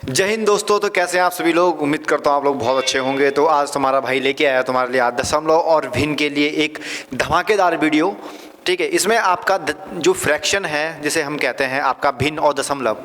जय हिंद दोस्तों। तो कैसे हैं आप सभी लोग? उम्मीद करता हूँ आप लोग बहुत अच्छे होंगे। तो आज तुम्हारा भाई लेके आया तुम्हारे लिए आज दशमलव और भिन्न के लिए एक धमाकेदार वीडियो। ठीक है, इसमें आपका जो फ्रैक्शन है, जिसे हम कहते हैं आपका भिन्न और दशमलव,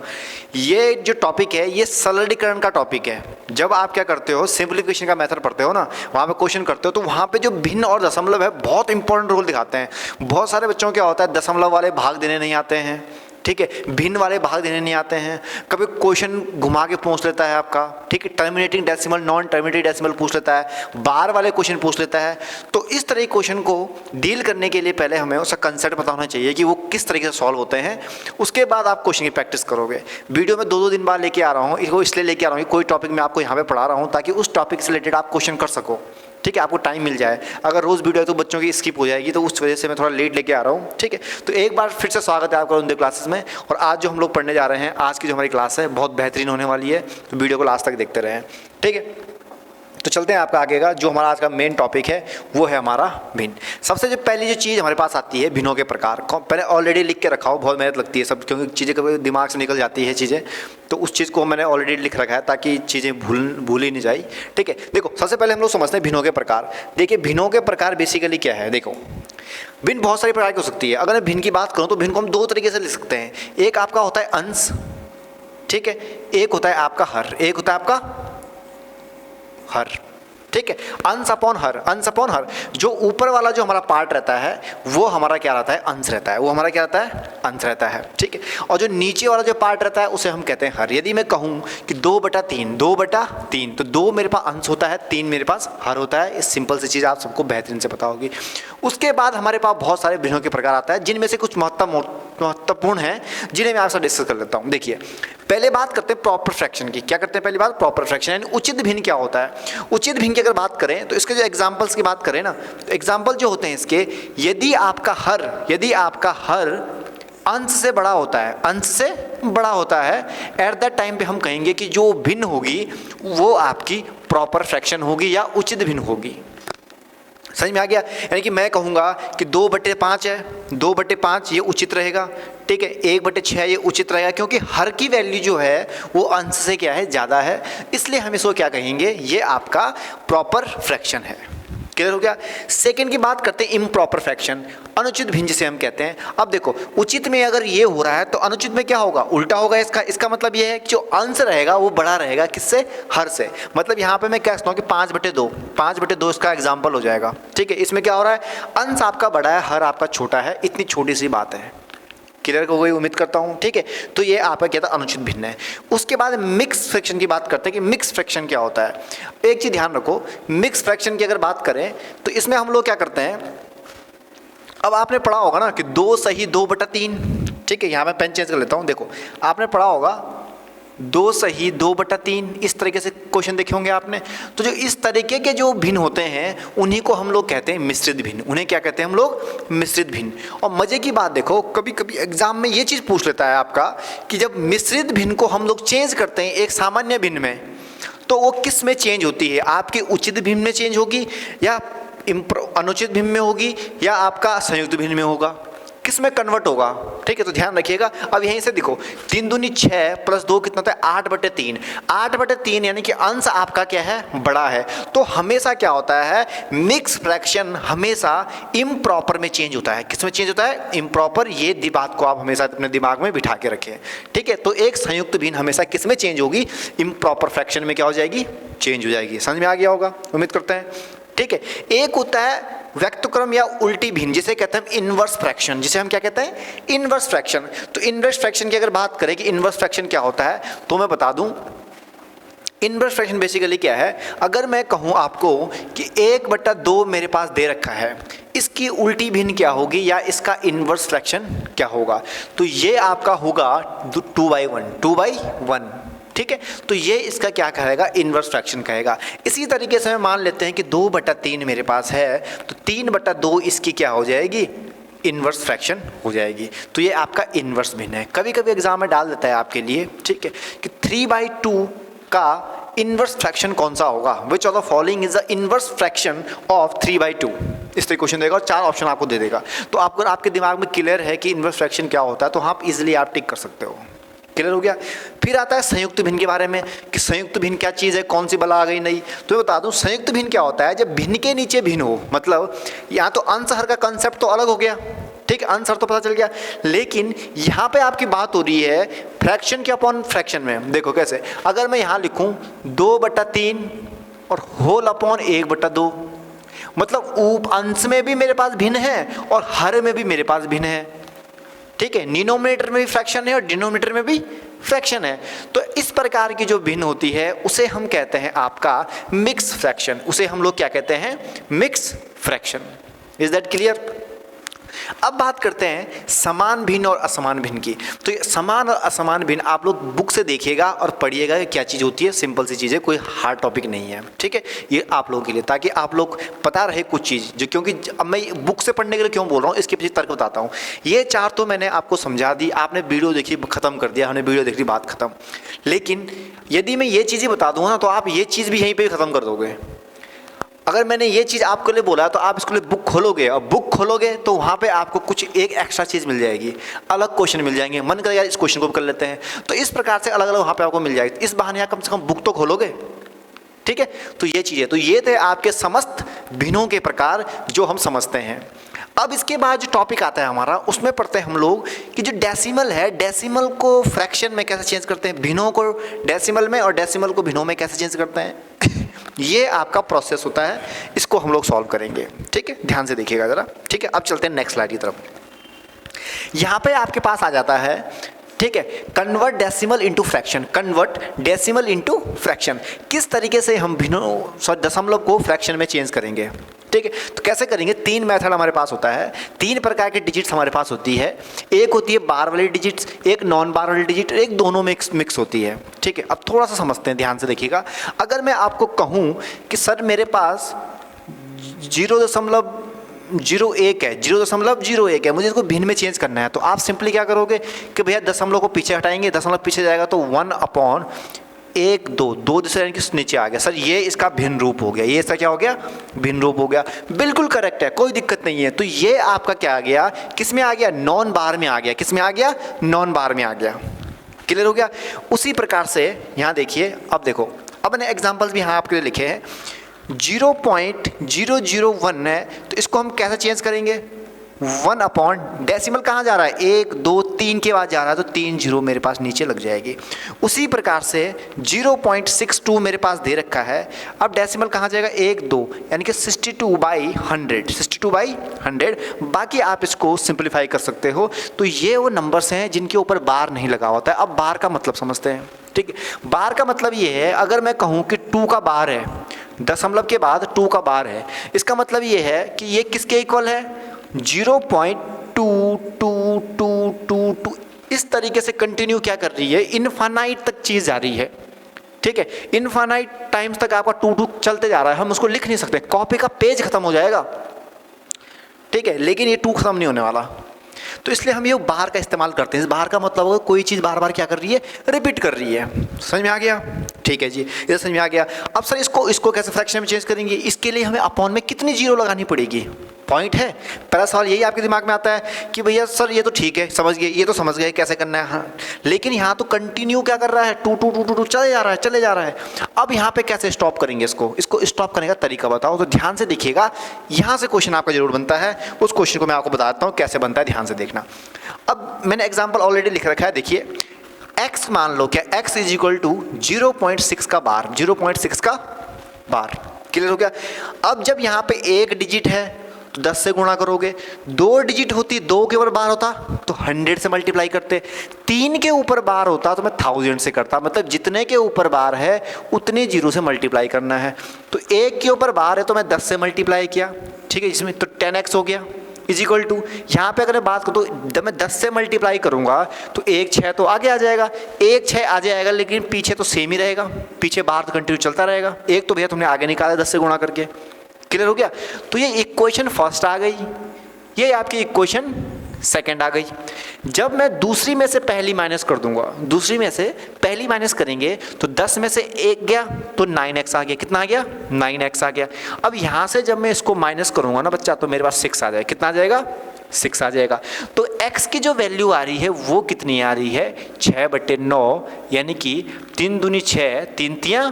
ये जो टॉपिक है ये सरलीकरण का टॉपिक है। जब आप क्या करते हो, सिंप्लीफिकेशन का मेथड पढ़ते हो ना, वहाँ पे क्वेश्चन करते हो, तो वहाँ पे जो भिन्न और दशमलव है बहुत इंपॉर्टेंट रोल दिखाते हैं। बहुत सारे बच्चों को क्या होता है, दशमलव वाले भाग देने नहीं आते हैं, ठीक है, भिन्न वाले भाग देने नहीं आते हैं, कभी क्वेश्चन घुमा के पूछ लेता है आपका, ठीक है, terminating decimal, non terminating decimal पूछ लेता है, बार वाले क्वेश्चन पूछ लेता है। तो इस तरह के क्वेश्चन को डील करने के लिए पहले हमें उसका कंसेप्ट पता होना चाहिए कि वो किस तरीके से सॉल्व होते हैं। उसके बाद आप क्वेश्चन की प्रैक्टिस करोगे। वीडियो में 2-2 दिन बाद लेके आ रहा हूँ, इसको इसलिए लेके आ रहा हूँ कि कोई टॉपिक मैं आपको यहाँ पे पढ़ा रहा हूँ ताकि उस टॉपिक से रिलेटेड आप क्वेश्चन कर सको, ठीक है, आपको टाइम मिल जाए। अगर रोज़ वीडियो है तो बच्चों की स्किप हो जाएगी, तो उस वजह से मैं थोड़ा लेट लेके आ रहा हूँ, ठीक है। तो एक बार फिर से स्वागत है आपका उनके क्लासेस में। और आज जो हम लोग पढ़ने जा रहे हैं, आज की जो हमारी क्लास है बहुत बेहतरीन होने वाली है, तो वीडियो को लास्ट तक देखते रहें, ठीक है। तो चलते हैं आपका आगे का जो हमारा आज का मेन टॉपिक है, वो है हमारा भिन्न। सबसे जो पहली जो चीज़ हमारे पास आती है भिन्नों के प्रकार। पहले ऑलरेडी लिख के रखा हो, बहुत मेहनत लगती है सब, क्योंकि चीज़ें कभी दिमाग से निकल जाती है चीज़ें, तो उस चीज़ को मैंने ऑलरेडी लिख रखा है ताकि चीज़ें भूल ही नहीं जाए, ठीक है। देखो, सबसे पहले हम लोग समझते हैं भिन्नों के प्रकार। देखिए, भिन्नों के प्रकार बेसिकली क्या है। देखो, भिन्न बहुत सारी प्रकार की हो सकती है। अगर मैं भिन्न की बात करूँ तो भिन्न को हम 2 तरीके से लिख सकते हैं। एक आपका होता है अंश, ठीक है, एक होता है आपका हर, एक होता है आपका हर, ठीक है। अंश अपॉन हर, अंश अपॉन हर, जो ऊपर वाला जो हमारा पार्ट रहता है वो हमारा क्या रहता है, अंश रहता है, वो हमारा क्या रहता है, अंश रहता है, ठीक है। और जो नीचे वाला जो पार्ट रहता है उसे हम कहते हैं हर। यदि मैं कहूँ कि 2/3, 2/3, तो 2 मेरे पास अंश होता है, 3 मेरे पास हर होता है। इस सिंपल सी चीज़ आप सबको बेहतरीन से पता होगी। उसके बाद हमारे पास बहुत सारे भिन्नों के प्रकार आता है, जिनमें से कुछ महत्वपूर्ण हैं, जिन्हें मैं आपसे डिस्कस कर लेता हूँ। देखिए, पहले बात करते हैं प्रॉपर फ्रैक्शन की। क्या करते हैं पहली बात, प्रॉपर फ्रैक्शन, यानी उचित भिन्न क्या होता है। उचित भिन्न की अगर बात करें तो इसके जो एग्जांपल्स की बात करें ना, तो एग्जांपल जो होते हैं इसके, यदि आपका हर अंश से बड़ा होता है, अंश से बड़ा होता है, एट दैट टाइम पे हम कहेंगे कि जो भिन्न होगी वो आपकी प्रॉपर फ्रैक्शन होगी या उचित भिन्न होगी। समझ में आ गया? यानी कि मैं कहूँगा कि 2/5 है, 2/5 ये उचित रहेगा, ठीक है, 1/6 ये उचित रहेगा, क्योंकि हर की वैल्यू जो है वो अंश से क्या है, ज़्यादा है, इसलिए हम इसको क्या कहेंगे, ये आपका प्रॉपर फ्रैक्शन है। क्लियर हो गया? सेकंड की बात करते हैं इम्प्रॉपर फ्रैक्शन, अनुचित भिन्न जिसे हम कहते हैं। अब देखो, उचित में अगर ये हो रहा है तो अनुचित में क्या होगा, उल्टा होगा इसका। इसका मतलब ये है कि जो अंश रहेगा वो बड़ा रहेगा, किससे, हर से। मतलब यहाँ पे मैं कह सकता हूँ कि 5/2, 5/2 इसका एग्जाम्पल हो जाएगा, ठीक है। इसमें क्या हो रहा है, अंश आपका बड़ा है, हर आपका छोटा है, इतनी छोटी सी बात है। क्लियर हो गई उम्मीद करता हूँ, ठीक है। तो ये आपका क्या था, अनुचित भिन्न है। उसके बाद मिक्स फ्रैक्शन की बात करते हैं कि मिक्स फ्रैक्शन क्या होता है। एक चीज़ ध्यान रखो, मिक्स फ्रैक्शन की अगर बात करें तो इसमें हम लोग क्या करते हैं, अब आपने पढ़ा होगा ना कि 2 सही 2/3, ठीक है। यहाँ मैं पेन चेंज कर लेता हूँ। देखो, आपने पढ़ा होगा 2 सही 2/3, इस तरीके से क्वेश्चन देखे होंगे आपने। तो जो इस तरीके के जो भिन्न होते हैं उन्हीं को हम लोग कहते हैं मिश्रित भिन्न। उन्हें क्या कहते हैं हम लोग, मिश्रित भिन्न। और मजे की बात देखो, कभी कभी एग्जाम में ये चीज़ पूछ लेता है आपका कि जब मिश्रित भिन्न को हम लोग चेंज करते हैं एक सामान्य भिन्न में, तो वो किस में चेंज होती है, आपके उचित भिन्न में चेंज होगी या अनुचित भिन्न में होगी या आपका संयुक्त भिन्न में होगा, किस में कन्वर्ट होगा, ठीक है। तो ध्यान रखिएगा। अब यहीं से देखो, 3 दूनी 6 प्लस 2 कितना होता है, 8/3, 8/3 यानी कि अंश आपका क्या है, बड़ा है। तो हमेशा क्या होता है, मिक्स फ्रैक्शन हमेशा इम्प्रॉपर में चेंज होता है। किस में चेंज होता है, इम्प्रॉपर। ये बात को आप हमेशा अपने दिमाग में बिठा के रखें, ठीक है। तो एक संयुक्त भिन्न हमेशा किस में चेंज होगी, इम्प्रॉपर फ्रैक्शन में क्या हो जाएगी, चेंज हो जाएगी। समझ में आ गया होगा उम्मीद करते हैं, ठीक है। एक होता है व्यक्तक्रम या उल्टी भिन्न, जिसे कहते हैं इनवर्स फ्रैक्शन, जिसे हम क्या कहते हैं, इनवर्स फ्रैक्शन। तो इनवर्स फ्रैक्शन की अगर बात करें कि इनवर्स फ्रैक्शन क्या होता है, तो मैं बता दूं, इनवर्स फ्रैक्शन बेसिकली क्या है। अगर मैं कहूं आपको कि 1/2 मेरे पास दे रखा है, इसकी उल्टी भिन्न क्या होगी या इसका इनवर्स फ्रैक्शन क्या होगा, तो ये आपका होगा 2/1, ठीक है। तो ये इसका क्या कहेगा, इनवर्स फ्रैक्शन कहेगा। इसी तरीके से हम मान लेते हैं कि 2/3 मेरे पास है, तो 3/2 इसकी क्या हो जाएगी, इनवर्स फ्रैक्शन हो जाएगी। तो ये आपका इनवर्स भिन्न है। कभी कभी एग्जाम में डाल देता है आपके लिए, ठीक है, कि 3/2 का इनवर्स फ्रैक्शन कौन सा होगा, which of the following is the inverse fraction of 3/2। इस तरह क्वेश्चन देगा और 4 ऑप्शन आपको दे देगा। तो आपको आपके दिमाग में क्लियर है कि इन्वर्स फ्रैक्शन क्या होता है, तो आप इजीली आप टिक कर सकते हो। क्लियर हो गया। फिर आता है संयुक्त भिन्न के बारे में कि संयुक्त भिन्न क्या चीज़ है, कौन सी बला आ गई नहीं। तो मैं बता दूं संयुक्त भिन्न क्या होता है, जब भिन्न के नीचे भिन्न हो, मतलब यहाँ तो अंश हर का कंसेप्ट तो अलग हो गया, ठीक है, अंश हर तो पता चल गया, लेकिन यहाँ पे आपकी बात हो रही है फ्रैक्शन के अपॉन फ्रैक्शन में। देखो कैसे, अगर मैं यहाँ लिखूँ 2/3 और होल अपॉन 1/2, मतलब उप अंश में भी मेरे पास भिन्न है और हर में भी मेरे पास भिन्न है, ठीक है, डिनोमिनेटर में भी फ्रैक्शन है और डिनोमिनेटर में भी फ्रैक्शन है। तो इस प्रकार की जो भिन्न होती है उसे हम कहते हैं आपका मिक्स फ्रैक्शन, उसे हम लोग क्या कहते हैं, mix fraction. Is that clear. अब बात करते हैं समान भिन्न और असमान भिन्न की। तो ये समान और असमान भिन्न आप लोग बुक से देखिएगा और पढ़िएगा कि क्या चीज़ होती है, सिंपल सी चीज़ है, कोई हार्ड टॉपिक नहीं है, ठीक है, ये आप लोगों के लिए, ताकि आप लोग पता रहे कुछ चीज़ जो, क्योंकि अब मैं बुक से पढ़ने के लिए क्यों बोल रहा हूँ इसके पीछे तर्क बताता हूँ। ये 4 तो मैंने आपको समझा दी, आपने वीडियो देखी ख़त्म कर दिया, हमने वीडियो देख ली बात ख़त्म। लेकिन यदि मैं ये चीज़ें बता दूँगा ना तो आप ये चीज़ भी यहीं पर ख़त्म कर दोगे। अगर मैंने ये चीज़ आपके लिए बोला तो आप इसके लिए बुक खोलोगे और बुक खोलोगे तो वहाँ पे आपको कुछ एक एक्स्ट्रा चीज़ मिल जाएगी, अलग क्वेश्चन मिल जाएंगे, मन करेगा इस क्वेश्चन को भी कर लेते हैं, तो इस प्रकार से अलग अलग वहाँ पे आपको मिल जाएगी। इस बहाने आप कम से कम बुक तो खोलोगे, ठीक है। तो ये चीज़ है, तो ये थे आपके समस्त भिन्नों के प्रकार जो हम समझते हैं। अब इसके बाद जो टॉपिक आता है हमारा, उसमें पढ़ते हैं हम लोग कि जो डेसिमल है, डेसिमल को फ्रैक्शन में कैसे चेंज करते हैं, भिन्नों को डेसिमल में और डेसिमल को भिन्नों में कैसे चेंज करते हैं ये आपका प्रोसेस होता है, इसको हम लोग सॉल्व करेंगे, ठीक है, ध्यान से देखिएगा ज़रा, ठीक है। अब चलते हैं नेक्स्ट स्लाइड की तरफ। यहाँ पे आपके पास आ जाता है, ठीक है, convert decimal into fraction, convert decimal into fraction, किस तरीके से हम भिन्नों दशमलव को फ्रैक्शन में चेंज करेंगे, ठीक है। तो कैसे करेंगे, 3 मेथड हमारे पास होता है, 3 प्रकार के डिजिट्स हमारे पास होती है। एक होती है बार वाली डिजिट्स, एक नॉन बार वाली डिजिट, एक दोनों में मिक्स होती है, ठीक है। अब थोड़ा सा समझते हैं, ध्यान से देखिएगा। अगर मैं आपको कहूँ कि सर मेरे पास 0.01 है, 0.01 है, मुझे इसको भिन्न में चेंज करना है, तो आप सिंपली क्या करोगे कि भैया दशमलव को पीछे हटाएंगे, दशमलव पीछे जाएगा तो 1/1 2 यानी कि नीचे आ गया, सर ये इसका भिन्न रूप हो गया, ये इसका क्या हो गया, भिन्न रूप हो गया, बिल्कुल करेक्ट है, कोई दिक्कत नहीं है। तो ये आपका क्या आ गया, किस में आ गया, नॉन बार में आ गया, किस में आ गया, नॉन बार में आ गया। क्लियर हो गया। उसी प्रकार से यहाँ देखिए, अब देखो, अब मैंने एग्जाम्पल्स भी यहाँ आपके लिए लिखे हैं। 0.001 है, तो इसको हम कैसे चेंज करेंगे, 1 अपॉन डेसिमल कहाँ जा रहा है, 1 2 3 के बाद जा रहा है, तो 3 0 मेरे पास नीचे लग जाएगी। उसी प्रकार से 0.62 मेरे पास दे रखा है, अब डेसिमल कहाँ जाएगा, 1 2, यानी कि 62/100, बाकी आप इसको सिंप्लीफाई कर सकते हो। तो ये वो नंबर्स हैं जिनके ऊपर बार नहीं लगा होता है। अब बार का मतलब समझते हैं, ठीक है। बार का मतलब ये है, अगर मैं कहूँ कि 2 का बार है, दशमलव के बाद 2 का बार है, इसका मतलब ये है कि ये किसके इक्वल है, 0.2222, इस तरीके से कंटिन्यू क्या कर रही है, इनफाइनाइट तक चीज़ जा रही है, ठीक है। इनफाइनाइट टाइम्स तक आपका 2 चलते जा रहा है, हम उसको लिख नहीं सकते, कॉपी का पेज खत्म हो जाएगा, ठीक है, लेकिन ये 2 खत्म नहीं होने वाला। तो इसलिए हम ये बार का इस्तेमाल करते हैं। इस बार का मतलब होगा कोई चीज़ बार बार क्या कर रही है, रिपीट कर रही है। समझ में आ गया, ठीक है जी, ये समझ में आ गया। अब सर इसको कैसे फ्रैक्शन में चेंज करेंगे, इसके लिए हमें अपॉन में कितनी जीरो लगानी पड़ेगी, पॉइंट है। पहला सवाल यही आपके दिमाग में आता है कि भैया सर ये तो ठीक है, समझ गए, ये तो समझ गए कैसे करना है, हाँ, लेकिन यहाँ तो कंटिन्यू क्या कर रहा है, 2 चले जा रहा है। अब यहाँ पे कैसे स्टॉप करेंगे, इसको स्टॉप करने का तरीका बताओ। तो ध्यान से देखिएगा, यहाँ से क्वेश्चन आपका जरूर बनता है, उस क्वेश्चन को मैं आपको बता देता हूँ कैसे बनता है, ध्यान से देखना। अब मैंने एग्जाम्पल ऑलरेडी लिख रखा है, देखिए x मान लो, क्या x इज इक्वल टू 0.6 का बार, 0.6 का बार। क्लियर हो गया। अब जब यहाँ पे एक डिजिट है तो 10 से गुणा करोगे, 2 डिजिट होती, 2 के ऊपर बार होता तो 100 से मल्टीप्लाई करते, 3 के ऊपर बार होता तो मैं 1000 से करता, मतलब जितने के ऊपर बार है उतने 0 से मल्टीप्लाई करना है। तो 1 के ऊपर बार है तो मैं 10 से मल्टीप्लाई किया, ठीक है, इसमें तो 10x हो गया, इज इक्वल टू, यहाँ पे अगर मैं बात करूँ तो जब मैं 10 से मल्टीप्लाई करूँगा तो 1 6 तो आगे आ जाएगा, 1 6 आ जाएगा, लेकिन पीछे तो सेम ही रहेगा, पीछे बाहर तो कंटिन्यू चलता रहेगा। एक तो भैया तुमने आगे निकाला 10 से गुणा करके। क्लियर हो गया। तो ये इक्वेशन फर्स्ट आ गई, ये आपकी इक्वेशन सेकंड आ गई। जब मैं दूसरी में से पहली माइनस कर दूंगा, दूसरी में से पहली माइनस करेंगे तो 10 में से 1 गया तो 9x आ गया। कितना आ गया? 9x आ गया। अब यहाँ से जब मैं इसको माइनस करूँगा ना बच्चा, तो मेरे पास 6 आ जाएगा। कितना आ जाएगा? 6 आ जाएगा। तो x की जो वैल्यू आ रही है वो कितनी आ रही है? 6/9, यानी कि 3 दूनी 6, 3 तियां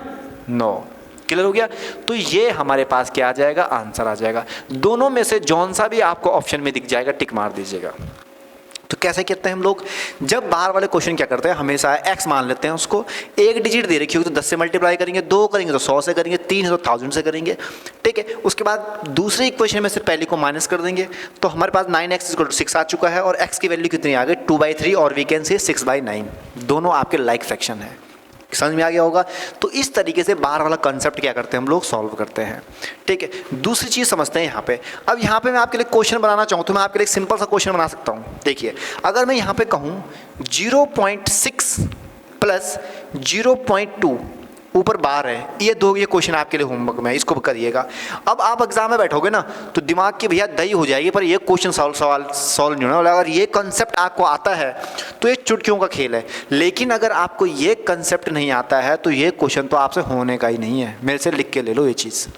9। क्लियर हो गया? तो ये हमारे पास क्या आ जाएगा? आंसर आ जाएगा। दोनों में से जौन सा भी आपको ऑप्शन में दिख जाएगा टिक मार दीजिएगा। तो कैसे करते हैं हम लोग? जब बाहर वाले क्वेश्चन क्या करते हैं, हमेशा x मान लेते हैं, उसको एक डिजिट दे रखी होगी तो 10 से मल्टीप्लाई करेंगे, 2 करेंगे तो 100 से करेंगे, 3 है तो 1000 से करेंगे। ठीक है, उसके बाद दूसरे इक्वेशन में से पहले को माइनस कर देंगे तो हमारे पास 9x = 6 आ चुका है और x की वैल्यू कितनी आ गई? 2/3 और वी कैन से 6/9। दोनों आपके लाइक फ्रैक्शन है। समझ में आ गया होगा? तो इस तरीके से बाहर वाला कंसेप्ट क्या करते हैं हम लोग? सॉल्व करते हैं। ठीक है, दूसरी चीज़ समझते हैं यहाँ पे। अब यहाँ पे मैं आपके लिए क्वेश्चन बनाना चाहूँ तो मैं आपके लिए सिंपल सा क्वेश्चन बना सकता हूँ। देखिए, अगर मैं यहाँ पे कहूँ 0.6 + 0.2 ऊपर बार है, ये क्वेश्चन आपके लिए होमवर्क में है, इसको करिएगा। अब आप एग्जाम में बैठोगे ना तो दिमाग की भैया दही हो जाएगी, पर ये क्वेश्चन सॉल्व नहीं होने वाला। अगर ये कंसेप्ट आपको आता है तो ये चुटकियों का खेल है, लेकिन अगर आपको ये कंसेप्ट नहीं आता है तो ये क्वेश्चन तो आपसे होने का ही नहीं है। मेरे से लिख के ले लो ये चीज़।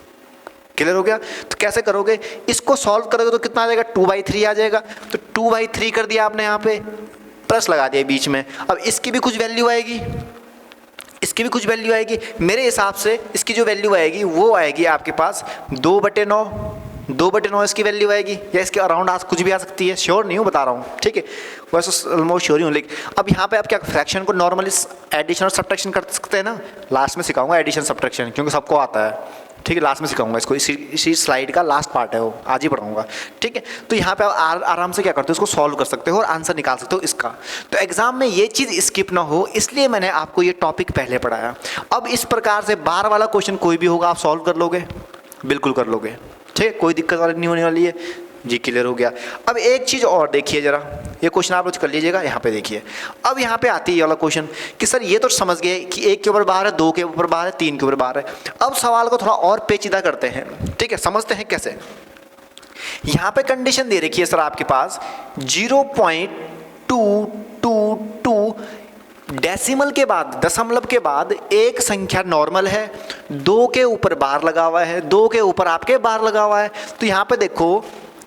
क्लियर हो गया? तो कैसे करोगे इसको? सॉल्व करोगे तो कितना आ जाएगा? 2/3 आ जाएगा। तो 2/3 कर दिया आपने, यहाँ पे प्लस लगा दिया बीच में। अब इसकी भी कुछ वैल्यू आएगी, इसकी भी कुछ वैल्यू आएगी। मेरे हिसाब से इसकी जो वैल्यू आएगी वो आएगी आपके पास 2/9। 2/9 इसकी वैल्यू आएगी, या इसके अराउंड आज कुछ भी आ सकती है, श्योर नहीं हूँ, बता रहा हूँ। ठीक है, वैसे ऑलमोस्ट श्योर ही हूँ। लेकिन अब यहाँ पे आप क्या फ्रैक्शन को नॉर्मली एडिशन और सब्ट्रैक्शन कर सकते हैं ना। लास्ट में सिखाऊंगा एडिशन सब्ट्रैक्शन, क्योंकि सबको आता है। ठीक है, लास्ट में सिखाऊंगा इसको, इसी स्लाइड का लास्ट पार्ट है वो, आज ही पढ़ाऊंगा। ठीक है, तो यहाँ पे आप आराम से क्या करते हो, इसको सॉल्व कर सकते हो और आंसर निकाल सकते हो इसका। तो एग्जाम में ये चीज़ स्किप ना हो, इसलिए मैंने आपको ये टॉपिक पहले पढ़ाया। अब इस प्रकार से बार वाला क्वेश्चन कोई भी होगा आप सॉल्व कर लोगे, बिल्कुल कर लोगे। ठीक है, कोई दिक्कत वाली नहीं होने वाली है जी। क्लियर हो गया? अब एक चीज़ और देखिए जरा, ये क्वेश्चन आप लोग कर लीजिएगा। यहाँ पे देखिए, अब यहाँ पे आती है ये वाला क्वेश्चन कि सर ये तो समझ गए कि 1 के ऊपर बार है, 2 के ऊपर बार है, 3 के ऊपर बार है। अब सवाल को थोड़ा और पेचीदा करते हैं। ठीक है, समझते हैं कैसे। यहाँ पे कंडीशन दे रखी है सर आपके पास 0.222, डेसिमल के बाद, दशमलव के बाद एक संख्या नॉर्मल है, 2 के ऊपर बार लगा हुआ है, 2 के ऊपर आपके बार लगा हुआ है। तो यहाँ पे देखो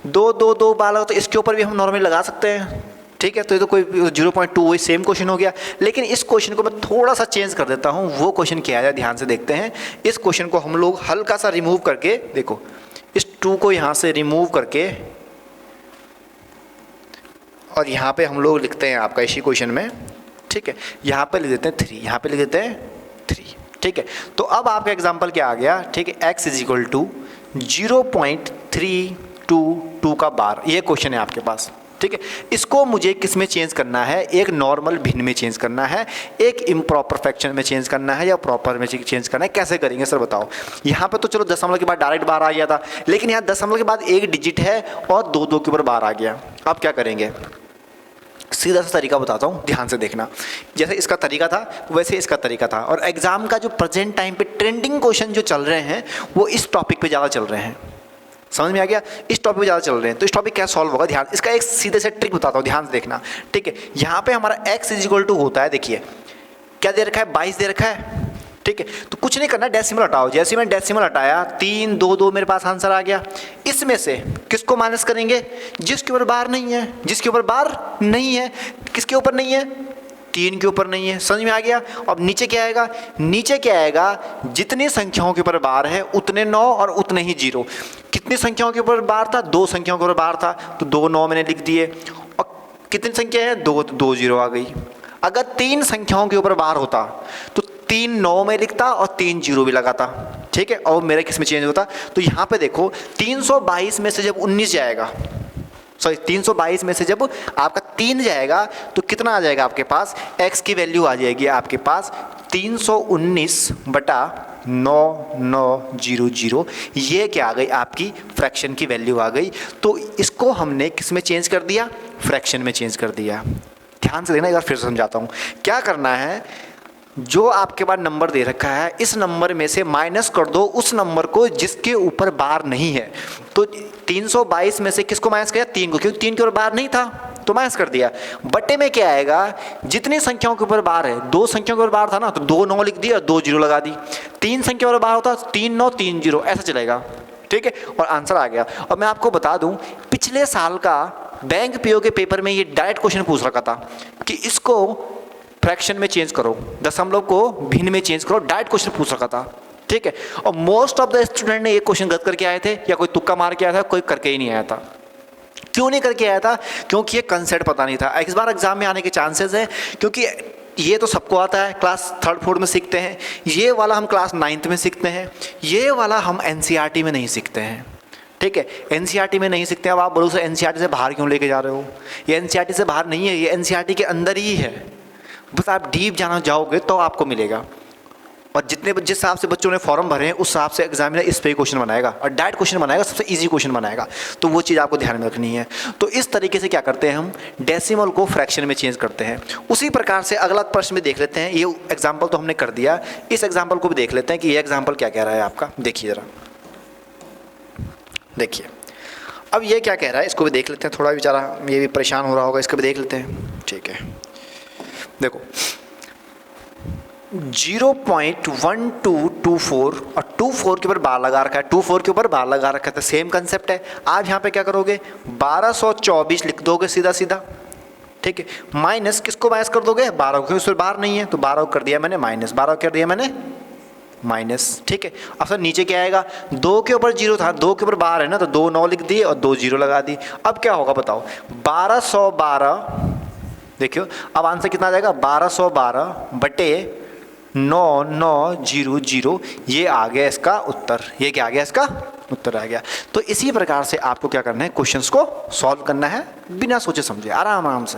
2 बार लगा, तो इसके ऊपर भी हम नॉर्मली लगा सकते हैं। ठीक है, तो ये तो कोई 0.2 वही सेम क्वेश्चन हो गया। लेकिन इस क्वेश्चन को मैं थोड़ा सा चेंज कर देता हूँ। वो क्वेश्चन क्या है, ध्यान से देखते हैं। इस क्वेश्चन को हम लोग हल्का सा रिमूव करके, देखो इस 2 को यहाँ से रिमूव करके, और यहाँ पे हम लोग लिखते हैं आपका इसी क्वेश्चन में। ठीक है, यहाँ पे लिख देते हैं 3, यहाँ पे लिख देते हैं 3। ठीक है, तो अब आपका एग्जाम्पल क्या आ गया? ठीक है, x = 0.322 का बार, ये क्वेश्चन है आपके पास। ठीक है, इसको मुझे किस में चेंज करना है? एक नॉर्मल भिन्न में चेंज करना है, एक इम्प्रॉपर फ्रैक्शन में चेंज करना है, या प्रॉपर में चेंज करना है। कैसे करेंगे सर बताओ? यहाँ पे तो चलो दशमलव के बाद डायरेक्ट बार आ गया था, लेकिन यहाँ दशमलव के बाद एक डिजिट है और 2 के ऊपर बार आ गया। अब क्या करेंगे? सीधा सा तरीका बताता हूँ, ध्यान से देखना। जैसे इसका तरीका था वैसे इसका तरीका था। और एग्जाम का जो प्रेजेंट टाइम पे ट्रेंडिंग क्वेश्चन जो चल रहे हैं वो इस टॉपिक पे ज़्यादा चल रहे हैं। समझ में आ गया? इस टॉपिक पे ज़्यादा चल रहे हैं। तो इस टॉपिक क्या सॉल्व होगा, ध्यान, इसका एक सीधे से ट्रिक बताता हूँ, ध्यान से देखना। ठीक है, यहाँ पे हमारा x = होता है, देखिए क्या दे रखा है? 22 दे रखा है। ठीक है, तो कुछ नहीं करना, डेसिमल हटाओ। जैसे मैंने डेसिमल हटाया 3 2 2 मेरे पास आंसर आ गया। इसमें से किसको माइनस करेंगे? जिसके ऊपर बार नहीं है, जिसके ऊपर बार नहीं है। किसके ऊपर नहीं है? 3 के ऊपर नहीं है। समझ में आ गया? अब नीचे क्या आएगा? नीचे क्या आएगा? जितनी संख्याओं के ऊपर बार है उतने 9 और उतने ही 0। कितनी संख्याओं के ऊपर बार था? 2 संख्याओं के ऊपर बार था, तो 2 9 मैंने लिख दिए। और कितनी संख्या है? 2 0 आ गई। अगर 3 संख्याओं के ऊपर बार होता तो 3 9 में लिखता और 3 0 भी लगाता। ठीक है, और मेरा किस में चेंज होता? तो यहाँ पे देखो 322 में से जब 19 जाएगा, सॉरी 322 में से जब आपका 3 जाएगा तो कितना आ जाएगा आपके पास? x की वैल्यू आ जाएगी आपके पास 319/9900। ये क्या आ गई? आपकी फ्रैक्शन की वैल्यू आ गई। तो इसको हमने किस में चेंज कर दिया? फ्रैक्शन में चेंज कर दिया। ध्यान से देखना, एक बार फिर समझाता हूँ। क्या करना है? जो आपके पास नंबर दे रखा है, इस नंबर में से माइनस कर दो उस नंबर को जिसके ऊपर बार नहीं है। तो 322 में से किसको माइनस किया? 3 को, क्योंकि 3 के ऊपर बार नहीं था। तो माइनस कर दिया। बटे में क्या आएगा, जितनी संख्याओं के ऊपर बार है, 2 संख्याओं के ऊपर बार था ना, तो 2 9 लिख दिया और 2 0 लगा दी। 3 संख्या वाला बार होता 3 9 3 0, ऐसा चलेगा, ठीक है, और आंसर आ गया। और मैं आपको बता दूं, पिछले साल का बैंक पीओ के पेपर में ये डायरेक्ट क्वेश्चन पूछ रखा था कि इसको फ्रैक्शन में चेंज करो, दशमलव को भिन्न में चेंज करो, डायरेक्ट क्वेश्चन पूछ रखा था, ठीक है। और मोस्ट ऑफ द स्टूडेंट ने ये क्वेश्चन गलत करके आए थे, या कोई तुक्का मार के आया था, कोई करके ही नहीं आया था। क्यों नहीं करके आया था? क्योंकि ये कंसेप्ट पता नहीं था। इस बार एग्जाम में आने के चांसेस है, क्योंकि ये तो सबको आता है, क्लास 3rd 4th में सीखते हैं, ये वाला हम क्लास 9th में सीखते हैं, ये वाला हम एनसीईआरटी में नहीं सीखते हैं, ठीक है। एनसीईआरटी में नहीं सीखते हैं। अब आप बोलो सर एनसीईआरटी से बाहर क्यों लेके जा रहे हो? ये एनसीईआरटी से बाहर नहीं है, ये एनसीईआरटी के अंदर ही है, बस आप डीप जाना जाओगे तो आपको मिलेगा। और जिस हिसाब से बच्चों ने फॉर्म भरे हैं उस हिसाब से एग्जामिनर इस पे क्वेश्चन बनाएगा, और डायरेक्ट क्वेश्चन बनाएगा, सबसे इजी क्वेश्चन बनाएगा, तो वो चीज़ आपको ध्यान में रखनी है। तो इस तरीके से क्या करते हैं हम, डेसिमल को फ्रैक्शन में चेंज करते हैं। उसी प्रकार से अगला प्रश्न भी देख लेते हैं। ये एग्जाम्पल तो हमने कर दिया, इस एग्जाम्पल को भी देख लेते हैं कि ये एग्जाम्पल क्या कह रहा है आपका। देखिए ज़रा, देखिए अब ये क्या कह रहा है, इसको भी देख लेते हैं। थोड़ा बेचारा ये भी परेशान हो रहा होगा, इसको भी देख लेते हैं, ठीक है। देखो 0.1224 और 24 के ऊपर बार लगा रखा है, 24 के ऊपर बार लगा रखा है, तो सेम कंसेप्ट है। आप यहाँ पे क्या करोगे, 1224 लिख दोगे सीधा सीधा, ठीक है। माइनस किसको माइनस कर दोगे, 12 को, उसमें बार नहीं है तो 12 कर दिया मैंने माइनस, 12 कर दिया मैंने माइनस, ठीक है। अब सर नीचे क्या आएगा, 2 के ऊपर 0 था, 2 के ऊपर बार है ना, तो 2 9 लिख दिए और 2 0 लगा दी। अब क्या होगा बताओ, 1212, देखियो अब आंसर कितना आ जाएगा, 1212 बटे 9900, ये आ गया इसका उत्तर। ये क्या आ गया, इसका उत्तर आ गया। तो इसी प्रकार से आपको क्या करना है, क्वेश्चंस को सॉल्व करना है बिना सोचे समझे, आराम आराम से,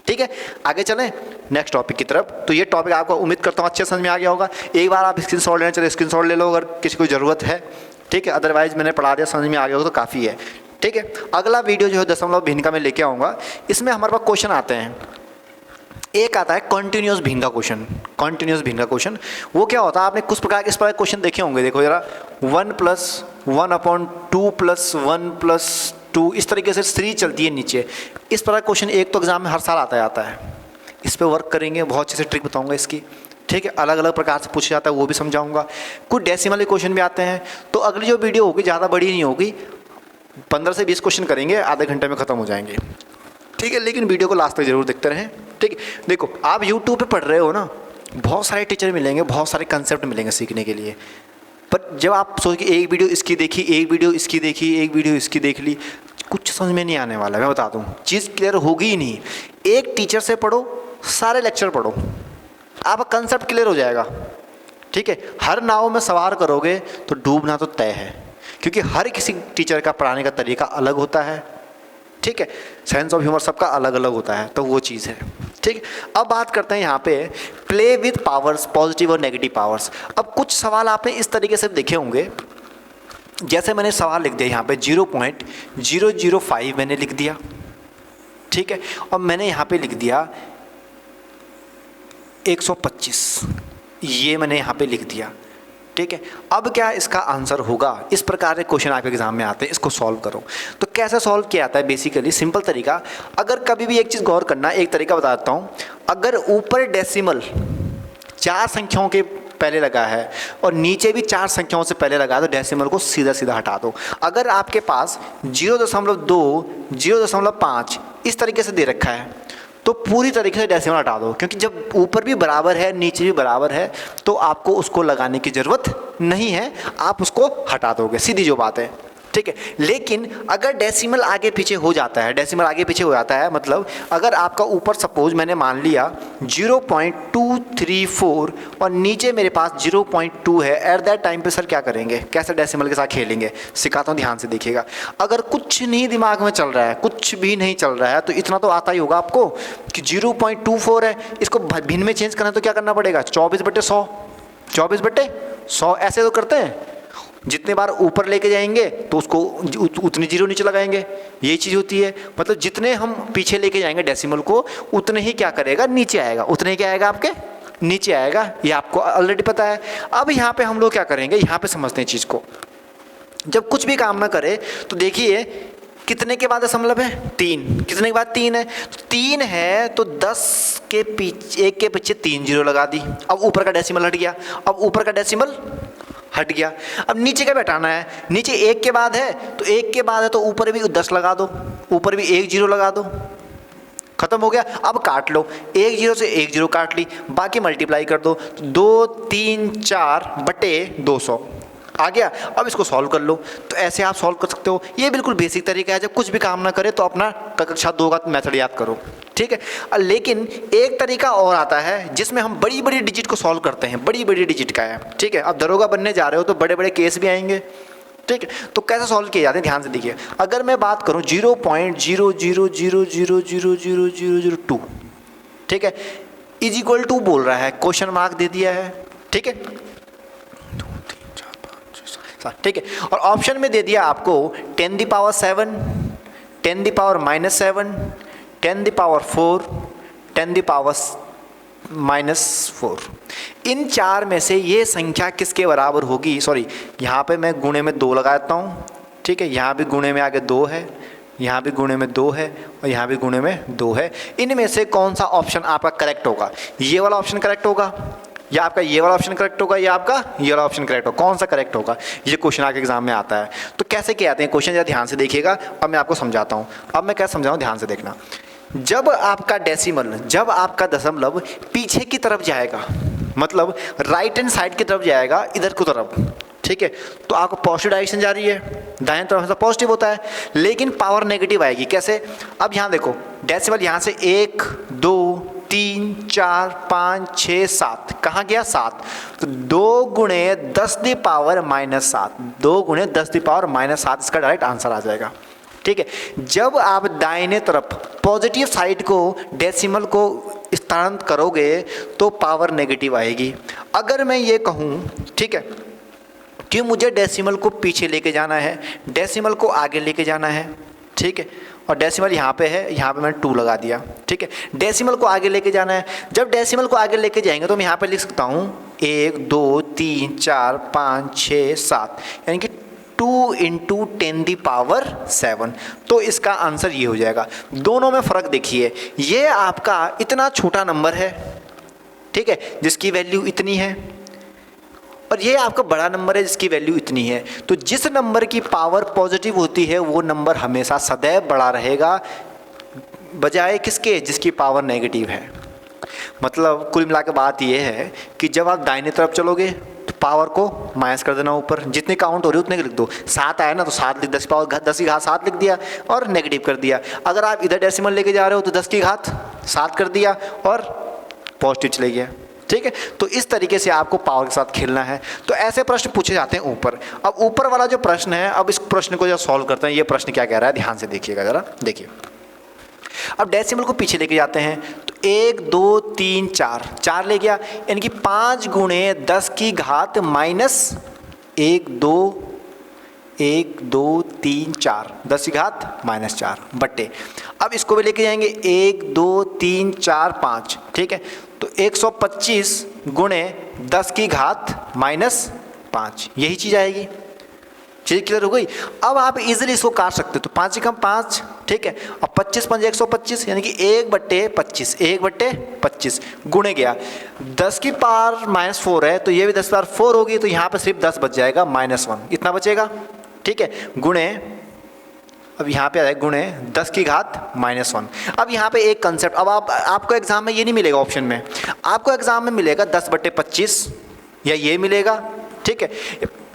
ठीक है। आगे चलें नेक्स्ट टॉपिक की तरफ। तो ये टॉपिक आपको उम्मीद करता हूँ अच्छे समझ में आ गया होगा। एक बार आप स्क्रीनशॉट लेना चले स्क्रीनशॉट ले लो अगर किसी को ज़रूरत है, ठीक है। अदरवाइज मैंने पढ़ा दिया, समझ में आ गया होगा तो काफ़ी है, ठीक है। अगला वीडियो जो है दशमलव भिन्न का मैं लेके आऊँगा। इसमें हमारे पास क्वेश्चन आते हैं, एक आता है कॉन्टिन्यूस भिन्न का क्वेश्चन। कॉन्टिन्यूस भिन्न का क्वेश्चन वो क्या होता है, आपने कुछ प्रकार के इस प्रकार क्वेश्चन देखे होंगे। देखो जरा 1 + 1/2 + 1 + 2, इस तरीके से सीरीज चलती है नीचे। इस प्रकार क्वेश्चन एक तो एग्जाम में हर साल आता है। इस पर वर्क करेंगे, बहुत अच्छे से ट्रिक बताऊंगा इसकी, ठीक है। अलग अलग प्रकार से पूछा जाता है वो भी समझाऊंगा। कुछ डेसिमल क्वेश्चन भी आते हैं। तो अगली जो वीडियो होगी ज़्यादा बड़ी नहीं होगी, 15 से 20 क्वेश्चन करेंगे, आधे घंटे में ख़त्म हो जाएंगे, ठीक है। लेकिन वीडियो को लास्ट तक जरूर देखते रहें, ठीक है। देखो आप यूट्यूब पे पढ़ रहे हो ना, बहुत सारे टीचर मिलेंगे, बहुत सारे कंसेप्ट मिलेंगे सीखने के लिए, पर जब आप सोच के एक वीडियो इसकी देखी, एक वीडियो इसकी देखी, एक वीडियो इसकी देख ली, कुछ समझ में नहीं आने वाला है। मैं बता दूं, चीज़ क्लियर होगी ही नहीं। एक टीचर से पढ़ो, सारे लेक्चर पढ़ो, आपका कंसेप्ट क्लियर हो जाएगा, ठीक है। हर नाव में सवार करोगे तो डूबना तो तय है, क्योंकि हर किसी टीचर का पढ़ाने का तरीका अलग होता है, ठीक है। सेंस ऑफ ह्यूमर सबका अलग अलग होता है, तो वो चीज़ है, ठीक। अब बात करते हैं यहाँ पे प्ले विद पावर्स, पॉजिटिव और नेगेटिव पावर्स। अब कुछ सवाल आपने इस तरीके से देखे होंगे, जैसे मैंने सवाल लिख दिया यहाँ पे 0.005 मैंने लिख दिया, ठीक है। और मैंने यहाँ पे लिख दिया 125, ये मैंने यहाँ पे लिख दिया, ठीक है। अब क्या इसका आंसर होगा, इस प्रकार के क्वेश्चन आपके एग्जाम में आते हैं, इसको सॉल्व करो। तो कैसे सॉल्व किया जाता है, बेसिकली सिंपल तरीका। अगर कभी भी एक चीज़ गौर करना, एक तरीका बता देता हूँ। अगर ऊपर डेसिमल 4 संख्याओं के पहले लगा है और नीचे भी 4 संख्याओं से पहले लगा है, तो डेसिमल को सीधा सीधा हटा दो। अगर आपके पास 0.2, 0.5 इस तरीके से दे रखा है, तो पूरी तरीके से डेसिमल हटा दो, क्योंकि जब ऊपर भी बराबर है नीचे भी बराबर है तो आपको उसको लगाने की ज़रूरत नहीं है, आप उसको हटा दोगे, सीधी जो बात है, ठीक है। लेकिन अगर डेसिमल आगे पीछे हो जाता है, डेसिमल आगे पीछे हो जाता है, मतलब अगर आपका ऊपर सपोज मैंने मान लिया 0.234 और नीचे मेरे पास 0.2 है, एट दैट टाइम पे सर क्या करेंगे, कैसे डेसिमल के साथ खेलेंगे, सिखाता हूँ, ध्यान से देखिएगा। अगर कुछ नहीं दिमाग में चल रहा है, कुछ भी नहीं चल रहा है, तो इतना तो आता ही होगा आपको कि 0.24 है, इसको भिन्न में चेंज करना तो क्या करना पड़ेगा, 24/100, 24/100 ऐसे तो करते हैं। जितने बार ऊपर लेके जाएंगे तो उसको उतनी जीरो नीचे लगाएंगे, ये चीज़ होती है। मतलब जितने हम पीछे लेके जाएंगे डेसिमल को, उतने ही क्या करेगा, नीचे आएगा, उतने ही क्या आएगा, आपके नीचे आएगा। ये आपको ऑलरेडी पता है। अब यहाँ पे हम लोग क्या करेंगे, यहाँ पे समझते हैं चीज़ को। जब कुछ भी काम ना करे तो देखिए कितने के बाद दशमलव है? 3। कितने के बाद 3 है? तो 3 है तो 10 के पीछे 1 के पीछे 3 जीरो लगा दी। अब ऊपर का डेसिमल हट गया, अब ऊपर का डेसिमल हट गया। अब नीचे का भी हटाना है, नीचे 1 के बाद है तो 1 के बाद है तो ऊपर भी 10 लगा दो, ऊपर भी 1 जीरो लगा दो, खत्म हो गया। अब काट लो, 1 जीरो से 1 जीरो काट ली, बाकी मल्टीप्लाई कर दो, 2 3 4 बटे 200 आ गया। अब इसको सॉल्व कर लो। तो ऐसे आप सॉल्व कर सकते हो। ये बिल्कुल बेसिक तरीका है, जब कुछ भी काम ना करे तो अपना कक्षा 2 का मेथड याद करो, ठीक है। लेकिन एक तरीका और आता है जिसमें हम बड़ी बड़ी डिजिट को सॉल्व करते हैं, बड़ी बड़ी डिजिट का है, ठीक है। अब दरोगा बनने जा रहे हो तो बड़े बड़े केस भी आएंगे, ठीक है। तो कैसे सॉल्व किए जाते हैं ध्यान से देखिए। अगर मैं बात करूं 0.000000002, ठीक है, इज इक्वल टू बोल रहा है, क्वेश्चन मार्क दे दिया है, ठीक है, 2 3 4 5 6 7, ठीक है। और ऑप्शन में दे दिया आपको 10 की पावर 7, 10 की पावर -7, 10 की पावर 4, 10 की पावर -4। इन 4 में से ये संख्या किसके बराबर होगी? सॉरी, यहाँ पे मैं गुणे में 2 लगा देता हूँ, ठीक है। यहाँ भी गुणे में आगे 2 है, यहाँ भी गुणे में 2 है और यहाँ भी गुणे में 2 है। इनमें से कौन सा ऑप्शन आपका करेक्ट होगा? ये वाला ऑप्शन करेक्ट होगा या आपका ये वाला ऑप्शन करेक्ट होगा या आपका ये वाला ऑप्शन करेक्ट होगा? कौन सा करेक्ट होगा? ये क्वेश्चन आपके एग्जाम में आता है। तो कैसे किए आते हैं क्वेश्चन, जरा ध्यान से देखिएगा। अब मैं आपको समझाता हूँ। अब मैं क्या समझाऊँ, ध्यान से देखना। जब आपका डेसिमल, जब आपका दशमलव पीछे की तरफ जाएगा, मतलब राइट हैंड साइड की तरफ जाएगा, इधर की तरफ, ठीक है, तो आपको पॉजिटिव डायरेक्शन जा रही है, दाएं तरफ से पॉजिटिव होता है, लेकिन पावर नेगेटिव आएगी। कैसे? अब यहाँ देखो, डेसिमल यहाँ से 1 2 3 4 5 6 7, कहाँ गया? 7। तो 2 गुणे 10 की पावर -7, 2 गुणे 10 की पावर -7 इसका डायरेक्ट आंसर आ जाएगा, ठीक है। जब आप दाहिने तरफ पॉजिटिव साइड को डेसिमल को स्थानांतरित करोगे तो पावर नेगेटिव आएगी। अगर मैं ये कहूँ, ठीक है, कि मुझे डेसिमल को पीछे लेके जाना है, डेसिमल को आगे लेके जाना है, ठीक है, और डेसिमल यहाँ पे है, यहाँ पे मैंने 2 लगा दिया, ठीक है। डेसिमल को आगे लेके जाना है। जब डेसिमल को आगे लेके जाएंगे तो मैं यहाँ पे लिख सकता हूँ 1 2 3 4 5 6 7, यानी कि 2 × 10 की पावर 7। तो इसका आंसर ये हो जाएगा। दोनों में फ़र्क देखिए, ये आपका इतना छोटा नंबर है, ठीक है, जिसकी वैल्यू इतनी है, और ये आपका बड़ा नंबर है जिसकी वैल्यू इतनी है। तो जिस नंबर की पावर पॉजिटिव होती है वो नंबर हमेशा सदैव बड़ा रहेगा, बजाय किसके? जिसकी पावर नेगेटिव है। मतलब कुल मिला के बात ये है कि जब आप दाहिने तरफ चलोगे तो पावर को माइनस कर देना ऊपर, जितने काउंट हो रही है उतने लिख दो। 7 आया ना तो 7 लिख, 10 पावर 10 की घात 7 लिख दिया और नेगेटिव कर दिया। अगर आप इधर डेसिमल लेके जा रहे हो तो 10 की घात 7 कर दिया और पॉजिटिव चले गया, ठीक है। तो इस तरीके से आपको पावर के साथ खेलना है। तो ऐसे प्रश्न पूछे जाते हैं ऊपर। अब ऊपर वाला जो प्रश्न है, अब इस प्रश्न को जब सॉल्व करते हैं, ये प्रश्न क्या कह रहा है ध्यान से देखिएगा जरा, देखिए। अब डेसिमल को पीछे लेके जाते हैं तो 1 2 3 4 ले गया, यानी कि 5 गुणे 10 की घात -1 2 1 2 3 4, 10 की घात -4 बट्टे। अब इसको भी लेके जाएंगे 1 2 3 4 5, ठीक है, तो 125 गुणे 10 की घात -5, यही चीज़ आएगी। चीज़ क्लियर हो गई। अब आप इजीली इसको काट सकते हो, तो 5 कम 5, ठीक है, और 25 पंजे 125, यानी कि 1/25, 1/25 गुणे गया 10 की पावर -4 है, तो ये भी 10 की पावर 4 होगी, तो यहाँ पे सिर्फ 10 बच जाएगा, -1 इतना बचेगा, ठीक है, गुणे, अब यहाँ पे आ जाए गुणे 10 की घात -1। अब यहाँ पे एक कंसेप्ट, अब आपको एग्जाम में ये नहीं मिलेगा, ऑप्शन में आपको एग्जाम में मिलेगा 10/25 या ये मिलेगा, ठीक है,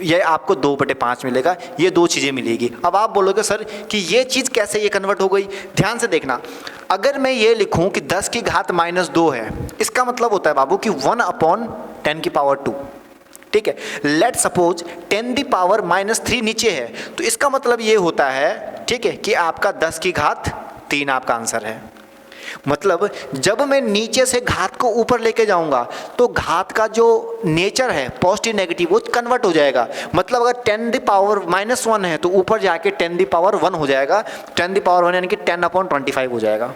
ये आपको 2/5 मिलेगा, ये 2 चीज़ें मिलेगी। अब आप बोलोगे सर कि ये चीज़ कैसे ये कन्वर्ट हो गई? ध्यान से देखना, अगर मैं ये लिखूं कि 10 की घात -2 है, इसका मतलब होता है बाबू कि 1/10 की पावर 2, ठीक है। लेट सपोज 10 की पावर -3 नीचे है, तो इसका मतलब ये होता है, ठीक है, कि आपका 10 की घात 3 आपका आंसर है। मतलब जब मैं नीचे से घात को ऊपर लेके जाऊंगा तो घात का जो नेचर है पॉजिटिव नेगेटिव वो कन्वर्ट हो जाएगा। मतलब अगर 10 की पावर -1 है तो ऊपर जाके 10 की पावर 1 हो जाएगा, 10 की पावर 1 यानी कि 10/25 हो जाएगा,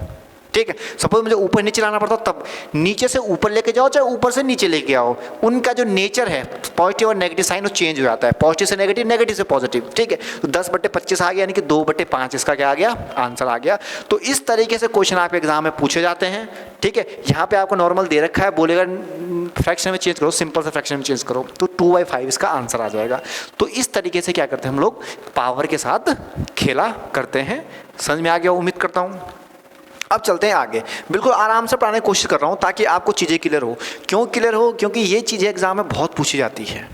ठीक है। सपोज मुझे ऊपर नीचे लाना पड़ता तब नीचे से ऊपर लेके जाओ चाहे ऊपर से नीचे लेके आओ, उनका जो नेचर है पॉजिटिव और नेगेटिव साइन वो चेंज हो जाता है, पॉजिटिव से नेगेटिव, नेगेटिव से पॉजिटिव। ठीक है, तो 10/25 आ गया, यानी कि 2/5 इसका क्या आ गया, आंसर आ गया। तो इस तरीके से क्वेश्चन आपके एग्जाम में पूछे जाते हैं। ठीक है, यहाँ पे आपको नॉर्मल दे रखा है, बोलेगा फ्रैक्शन में चेंज करो, सिंपल से फ्रैक्शन में चेंज करो, तो 2/5 इसका आंसर आ जाएगा। तो इस तरीके से क्या करते हैं हम लोग, पावर के साथ खेला करते हैं। समझ में आ गया उम्मीद करता हूँ। अब चलते हैं आगे, बिल्कुल आराम से पढ़ाने की कोशिश कर रहा हूँ ताकि आपको चीज़ें क्लियर हो। क्यों क्लियर हो, क्योंकि ये चीज़ें एग्जाम में बहुत पूछी जाती है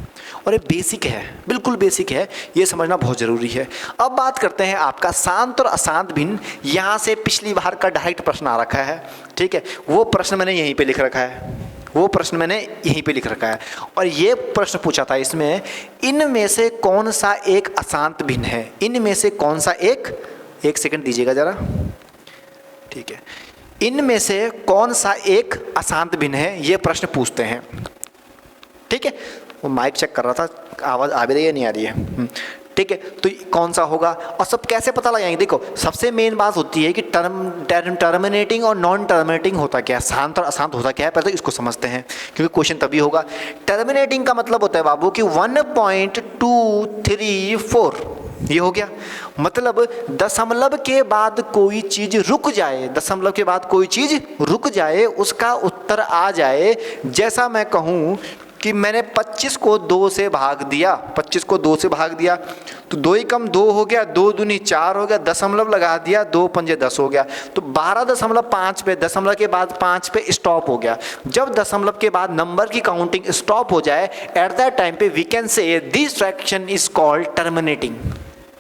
और ये बेसिक है, बिल्कुल बेसिक है, ये समझना बहुत ज़रूरी है। अब बात करते हैं आपका शांत और अशांत भिन्न। यहाँ से पिछली बार का डायरेक्ट प्रश्न आ रखा है। ठीक है, वो प्रश्न मैंने यहीं पे लिख रखा है, वो प्रश्न मैंने यहीं पे लिख रखा है। और ये प्रश्न पूछा था इसमें, इनमें से कौन सा एक अशांत भिन्न है, इनमें से कौन सा एक सेकंड दीजिएगा ज़रा। ठीक है, इनमें से कौन सा एक अशांत भिन्न है, ये प्रश्न पूछते हैं। ठीक है, वो माइक चेक कर रहा था, आवाज़ आ भी रही है नहीं आ रही है। ठीक है, तो कौन सा होगा और सब कैसे पता लगाएंगे। देखो सबसे मेन बात होती है कि टर्मिनेटिंग और नॉन टर्मिनेटिंग होता क्या है, शांत और अशांत होता क्या है, पहले तो इसको समझते हैं क्योंकि क्वेश्चन तभी होगा। टर्मिनेटिंग का मतलब होता है बाबू कि 1.234 ये हो गया, मतलब दशमलव के बाद कोई चीज रुक जाए, दशमलव के बाद कोई चीज रुक जाए, उसका उत्तर आ जाए। जैसा मैं कहूँ कि मैंने 25 को 2 से भाग दिया, 25 को 2 से भाग दिया तो 2 ही कम 2 हो गया, 2 दूनी 4 हो गया, दशमलव लगा दिया, 2 पंजे 10 हो गया, तो 12.5 पे, दशमलव के बाद 5 पे स्टॉप हो गया। जब दशमलव के बाद नंबर की काउंटिंग स्टॉप हो जाए, एट दैट टाइम पे we can say this fraction is called terminating.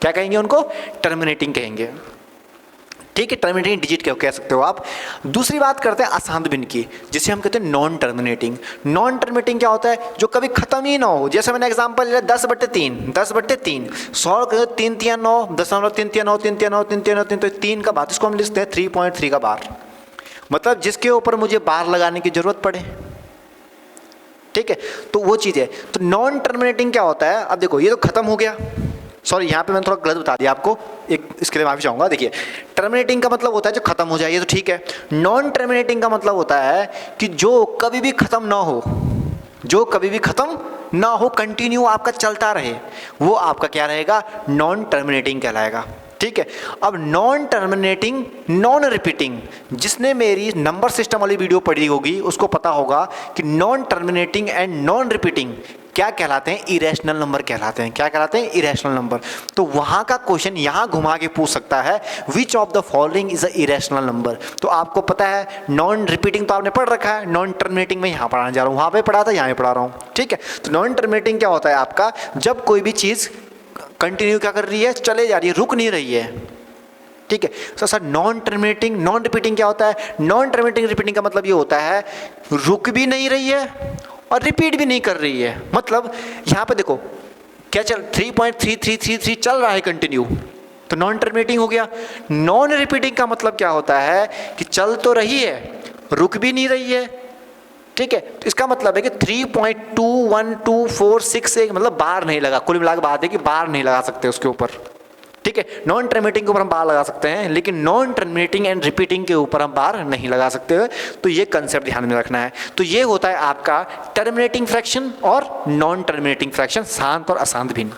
क्या कहेंगे उनको, टर्मिनेटिंग कहेंगे। ठीक है, टर्मिनेटिंग डिजिट कह सकते हो आप। दूसरी बात करते हैं अशांत भिन्न की, जिसे हम कहते हैं नॉन टर्मिनेटिंग। नॉन टर्मिनेटिंग क्या होता है, जो कभी खत्म ही ना हो। जैसे मैंने एग्जांपल लिया 10/3, 10/3 100 3 3 9 दशमलव 3 3 9 3 3 9 3 3 9 3, तो 3 का बार, इसको हम लिखते हैं 3.3 का बार, मतलब जिसके ऊपर मुझे बार लगाने की जरूरत पड़े। ठीक है, तो वो चीज़ है। तो नॉन टर्मिनेटिंग क्या होता है, अब देखो ये तो खत्म हो गया, सॉरी यहाँ पे मैंने थोड़ा गलत बता दिया आपको, एक इसके लिए माफी चाहूँगा। देखिए टर्मिनेटिंग का मतलब होता है जो खत्म हो जाए, ये तो ठीक है। नॉन टर्मिनेटिंग का मतलब होता है कि जो कभी भी खत्म ना हो, जो कभी भी खत्म ना हो, कंटिन्यू आपका चलता रहे, वो आपका क्या रहेगा, नॉन टर्मिनेटिंग कहलाएगा। ठीक है, अब नॉन टर्मिनेटिंग नॉन रिपीटिंग, जिसने मेरी नंबर सिस्टम वाली वीडियो पढ़ी होगी उसको पता होगा कि non terminating and non repeating क्या कहलाते हैं, इरेशनल नंबर कहलाते हैं। क्या कहलाते हैं, इरेशनल नंबर। तो वहाँ का क्वेश्चन यहाँ घुमा के पूछ सकता है, which of the following is a irrational number. तो आपको पता है नॉन रिपीटिंग तो आपने पढ़ रखा है, नॉन टर्मिनेटिंग में यहाँ पढ़ाने जा रहा हूँ, वहाँ पे पढ़ा था यहाँ पे पढ़ा रहा हूँ। ठीक है, तो नॉन टर्मिनेटिंग क्या होता है आपका, जब कोई भी चीज़ कंटिन्यू क्या कर रही है, चले जा रही है, रुक नहीं रही है। ठीक है, तो sir non terminating non repeating क्या होता है, नॉन टर्मिनेटिंग रिपीटिंग का मतलब ये होता है रुक भी नहीं रही है और रिपीट भी नहीं कर रही है। मतलब यहाँ पे देखो क्या चल 3.3333 चल रहा है कंटिन्यू, तो नॉन टर्मिनेटिंग हो गया। नॉन रिपीटिंग का मतलब क्या होता है कि चल तो रही है, रुक भी नहीं रही है। ठीक है, तो इसका मतलब है कि 3.21246 मतलब बार नहीं लगा, कुल मिला के बात है कि बार नहीं लगा सकते उसके ऊपर। ठीक है, नॉन टर्मिनेटिंग के ऊपर हम बार लगा सकते हैं, लेकिन नॉन टर्मिनेटिंग एंड रिपीटिंग के ऊपर हम बार नहीं लगा सकते। तो ये कंसेप्ट ध्यान में रखना है। तो ये होता है आपका टर्मिनेटिंग फ्रैक्शन और नॉन टर्मिनेटिंग फ्रैक्शन, शांत और अशांत भिन्न।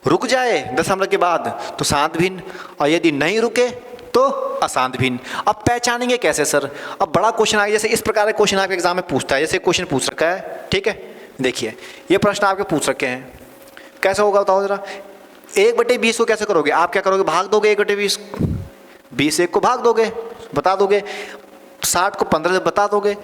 रुक जाए दशमलव के बाद तो शांत भिन्न, और यदि नहीं रुके तो अशांत भिन्न। अब पहचानेंगे कैसे सर, अब बड़ा क्वेश्चन आ गया, जैसे इस प्रकार का क्वेश्चन आपके एग्जाम में पूछता है, जैसे क्वेश्चन पूछ रखा है। ठीक है, देखिए ये प्रश्न आपके पूछ रखे हैं, कैसे होगा बताओ जरा। 1/20 को कैसे करोगे, आप क्या करोगे, भाग दोगे 1/20, 20 1 को भाग दोगे, बता दोगे, 60 को 15 से बता दोगे,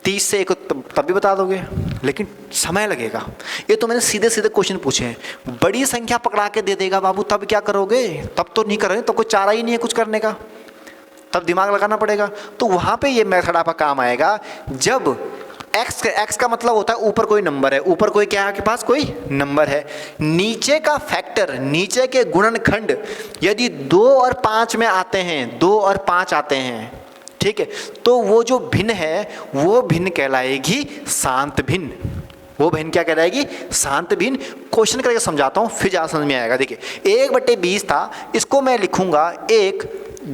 30 से 1 तब भी बता दोगे, लेकिन समय लगेगा। ये तो मैंने सीधे सीधे क्वेश्चन पूछे हैं, बड़ी संख्या पकड़ा के दे देगा बाबू, तब क्या करोगे, तब तो नहीं करोगे, तो कोई चारा ही नहीं है कुछ करने का, तब दिमाग लगाना पड़ेगा। तो वहाँ पे ये मेथड आपका काम आएगा जब एक्स का मतलब होता है ऊपर कोई नंबर है, ऊपर कोई क्या है आपके पास, कोई नंबर है, नीचे का फैक्टर, नीचे के गुणनखंड यदि 2 और 5 में आते हैं, 2 और 5 आते हैं, ठीक है, तो वो जो भिन्न है वो भिन्न कहलाएगी शांत भिन्न। वो भिन्न क्या कहलाएगी, शांत भिन्न। क्वेश्चन करके समझाता हूँ फिर समझ में आएगा। देखिए 1/20 था, इसको मैं लिखूंगा 1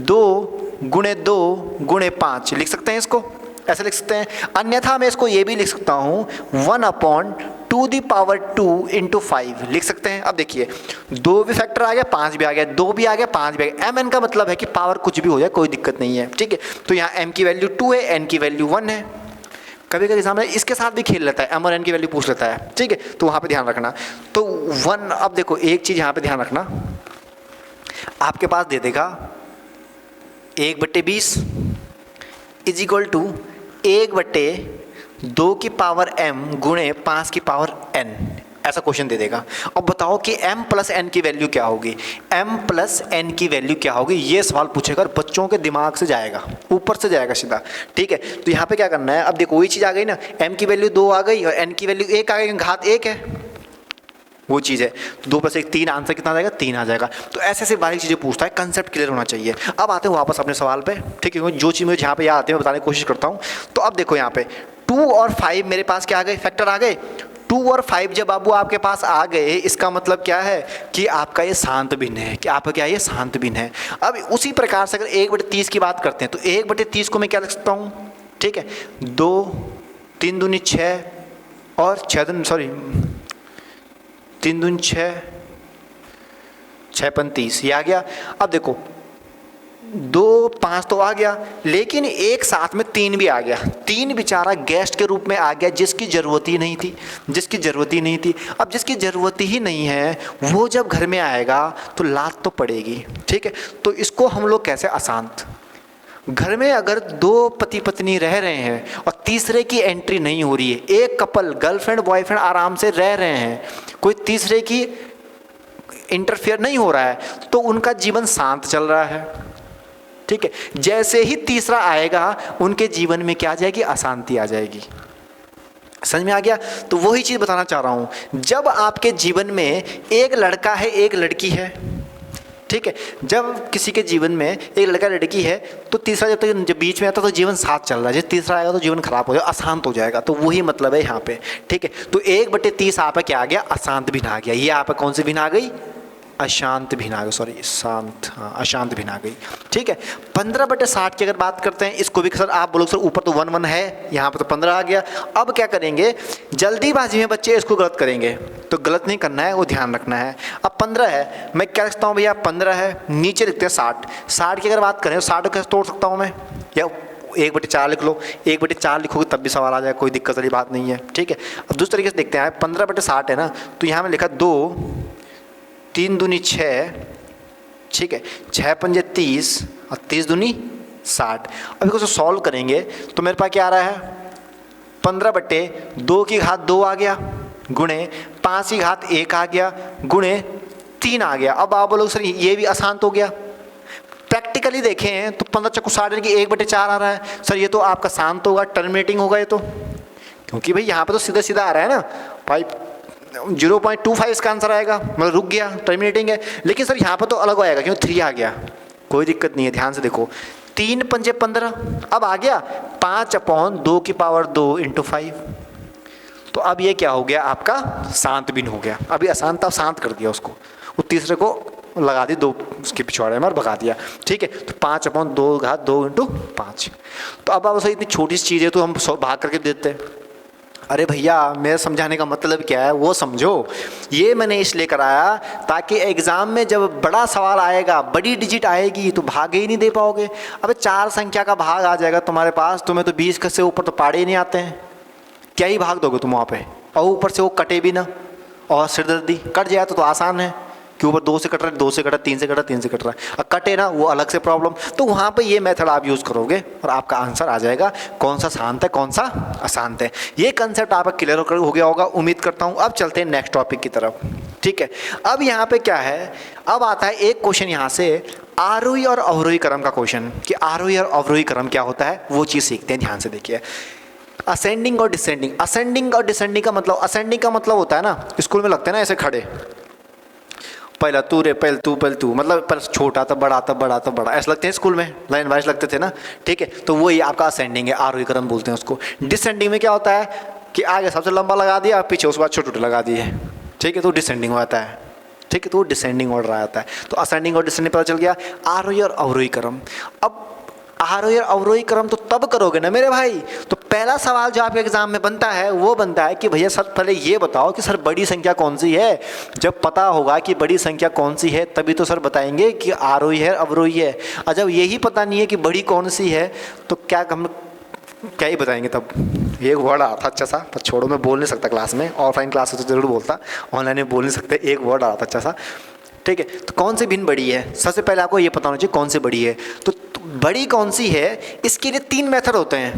2 गुणे 2 गुणे 5 लिख सकते हैं इसको, ऐसे लिख सकते हैं। अन्यथा मैं इसको ये भी लिख सकता हूँ 1/2 इंटू 5 लिख सकते हैं। अब देखिए 2 भी फैक्टर आ गया, 5 भी आ गया, 2 भी आ गया, 5 भी आ गया। mn का मतलब है कि पावर कुछ भी हो जाए कोई दिक्कत नहीं है, ठीक है। तो यहाँ m की वैल्यू 2 है, n की वैल्यू 1 है। कभी कभी एग्जाम में इसके साथ भी खेल लेता है, m और n की वैल्यू पूछ लेता है, ठीक है, तो वहाँ पे ध्यान रखना। तो 1, अब देखो एक चीज़ यहाँ पे ध्यान रखना, आपके पास दे देगा 1/20 इज इक्वल टू 1/2 की पावर m गुणे 5 की पावर n, ऐसा क्वेश्चन दे देगा। अब बताओ कि m प्लस n की वैल्यू क्या होगी, m प्लस n की वैल्यू क्या होगी, ये सवाल पूछेगा और बच्चों के दिमाग से जाएगा, ऊपर से जाएगा सीधा, ठीक है। तो यहाँ पे क्या करना है, अब देखो वही चीज़ आ गई ना, m की वैल्यू 2 आ गई और n की वैल्यू 1 आ गई, घात 1 है, वो चीज़ है। 2 + 1 3, आंसर कितना आ जाएगा, 3 आ जाएगा। तो ऐसे ऐसे बारीक चीज़ें पूछता है, कंसेप्ट क्लियर होना चाहिए। अब आते हैं वापस अपने सवाल पे, ठीक है, जो चीज़ मुझे जहाँ पे याद आती है मैं बताने की कोशिश करता हूँ। तो अब देखो यहाँ पे 2 और 5 मेरे पास क्या आ गए, फैक्टर आ गए। 2 और 5 जब बाबू आपके पास आ गए, इसका मतलब क्या है कि आपका ये शांत भिन्न है, कि आपका क्या है, ये शांत भिन्न है। अब उसी प्रकार से अगर 1/30 की बात करते हैं तो 1/30 को मैं क्या लिख सकता हूँ, ठीक है, 2 3 दूनी 6 और 3 दूनी 6 6 × 30, ये आ गया। अब देखो 2 5 तो आ गया, लेकिन एक साथ में 3 भी आ गया। 3 बेचारा गेस्ट के रूप में आ गया, जिसकी ज़रूरत ही नहीं थी, जिसकी ज़रूरत ही नहीं थी। अब जिसकी ज़रूरत ही नहीं है वो जब घर में आएगा तो लात तो पड़ेगी, ठीक है। तो इसको हम लोग कैसे अशांत, घर में अगर 2 पति पत्नी रह रहे हैं और तीसरे की एंट्री नहीं हो रही है, एक कपल गर्लफ्रेंड बॉयफ्रेंड आराम से रह रहे हैं, कोई तीसरे की इंटरफेयर नहीं हो रहा है, तो उनका जीवन शांत चल रहा है, ठीक है। जैसे ही तीसरा आएगा उनके जीवन में क्या आ जाएगी, अशांति आ जाएगी। समझ में आ गया। तो वही चीज़ बताना चाह रहा हूँ, जब आपके जीवन में एक लड़का है एक लड़की है, ठीक है, जब किसी के जीवन में एक लड़का लड़की है तो तीसरा जब बीच में आता तो जीवन साथ चल रहा है, जब तीसरा आएगा तो जीवन खराब हो जाएगा, अशांत हो जाएगा। तो वही मतलब है यहाँ पे, ठीक है। तो 1/30 आप क्या आ गया, अशांत भिन्न आ गया। ये आप कौन सी भिन्न आ गई, अशांत भिन्न आ गई, सॉरी शांत, हाँ अशांत भिन्न आ गई, ठीक है। 15/60 की अगर बात करते हैं, इसको भी सर आप बोलोगे सर ऊपर तो 1 1 है, यहाँ पर तो 15 आ गया। अब क्या करेंगे, जल्दीबाजी में बच्चे इसको गलत करेंगे, तो गलत नहीं करना है, वो ध्यान रखना है। अब 15 है, मैं क्या लिखता हूँ भैया, 15 है, नीचे लिखते हैं 60। 60 की अगर बात करें तो 60 को कैसे तोड़ सकता हूँ मैं, या 1/4 लिख लो, 1/4 लिखोगे तब भी सवाल आ जाएगा, कोई दिक्कत वाली बात नहीं है, ठीक है। अब दूसरे तरीके से देखते हैं, 15/60 है ना, तो यहाँ में लिखा 2 3 दूनी 6, ठीक है, 6 × 30 और 30 दूनी 60। अब इसको सॉल्व करेंगे तो मेरे पास क्या आ रहा है, 15/2 की घात 2 आ गया, गुणे 5 की घात 1 आ गया, गुणे 3 आ गया। अब आप बोलोगे सर ये भी अशांत हो गया। प्रैक्टिकली देखें तो 15 × 60 यानी कि 1/4 आ रहा है, सर ये तो आपका शांत होगा, टर्मिनेटिंग होगा ये तो, क्योंकि भाई यहाँ पे तो सीधा सीधा आ रहा है ना भाई, 0.25 इसका आंसर आएगा, मतलब रुक गया, टर्मिनेटिंग है। लेकिन सर यहाँ पर तो अलग आएगा क्योंकि 3 आ गया, कोई दिक्कत नहीं है, ध्यान से देखो 3 × 5 = 15। अब आ गया 5/2 की पावर 2 × 5। तो अब ये क्या हो गया, आपका शांत भिन्न हो गया। अभी अशांत था, शांत कर दिया उसको, वो तीसरे को लगा दी 2 उसके पिछवाड़े में और भगा दिया, ठीक है। तो 5/2 घात 2 × 5। तो अब आप इतनी छोटी सी चीज़ है तो हम भाग करके देते हैं। अरे भैया मेरे समझाने का मतलब क्या है वो समझो। ये मैंने इसलिए कराया ताकि एग्ज़ाम में जब बड़ा सवाल आएगा, बड़ी डिजिट आएगी तो भाग ही नहीं दे पाओगे। अबे 4 संख्या का भाग आ जाएगा तुम्हारे पास, तुम्हें तो 20 से ऊपर तो पाड़े ही नहीं आते हैं, क्या ही भाग दोगे तुम वहाँ पे। और ऊपर से वो कटे भी ना, और सिरदर्दी कट जाए तो आसान है कि ऊपर 2 से कट रहा है, 2 से कट रहा है, 3 से कट रहा है, 3 से कट रहा है, और कटे ना वो अलग से प्रॉब्लम। तो वहाँ पे ये मेथड आप यूज़ करोगे और आपका आंसर आ जाएगा कौन सा शांत है कौन सा अशांत है। ये कंसेप्ट आपका क्लियर हो गया होगा उम्मीद करता हूँ। अब चलते हैं नेक्स्ट टॉपिक की तरफ, ठीक है। अब यहाँ पे क्या है, अब आता है एक क्वेश्चन यहाँ से आरोही और अवरोही क्रम का क्वेश्चन, कि आरोही और अवरोही क्रम क्या होता है वो चीज़ सीखते हैं। ध्यान से देखिए, असेंडिंग और डिसेंडिंग। असेंडिंग और डिसेंडिंग का मतलब, असेंडिंग का मतलब होता है ना, स्कूल में लगते हैं ना ऐसे खड़े, पहला तू रे, पहले तू, मतलब पहले छोटा तब बड़ा तब बड़ा तब बड़ा, ऐसे लगते हैं स्कूल में, लाइन वाइज लगते थे ना, ठीक है। तो वही आपका असेंडिंग है, आरोही क्रम बोलते हैं उसको। डिसेंडिंग में क्या होता है कि आगे सबसे लंबा लगा दिया, पीछे उसके बाद छोटे छोटे लगा दिए, ठीक है, तो डिसेंडिंग हो जाता है, ठीक है। तो डिसेंडिंग ऑर्डर आता है। तो असेंडिंग और डिसेंडिंग पता चल गया, आरोही और अवरोही क्रम। अब आरोही और अवरोही क्रम तो तब करोगे ना मेरे भाई। तो पहला सवाल जो आपके एग्जाम में बनता है वो बनता है कि भैया सर पहले ये बताओ कि सर बड़ी संख्या कौन सी है। जब पता होगा कि बड़ी संख्या कौन सी है तभी तो सर बताएंगे कि आरोही है अवरोही है। और जब यही पता नहीं है कि बड़ी कौन सी है तो क्या हम क्या ही बताएंगे। तब एक वर्ड आता था अच्छा सा, पर छोड़ो मैं बोल नहीं सकता क्लास में, ऑफलाइन क्लास तो जरूर बोलता, ऑनलाइन में बोल नहीं सकते। एक वर्ड आता था अच्छा सा, ठीक है। तो कौन सी भिन्न बड़ी है, सबसे पहले आपको ये पता होना चाहिए कौन सी बड़ी है। तो बड़ी कौन सी है इसके लिए 3 मेथड होते हैं,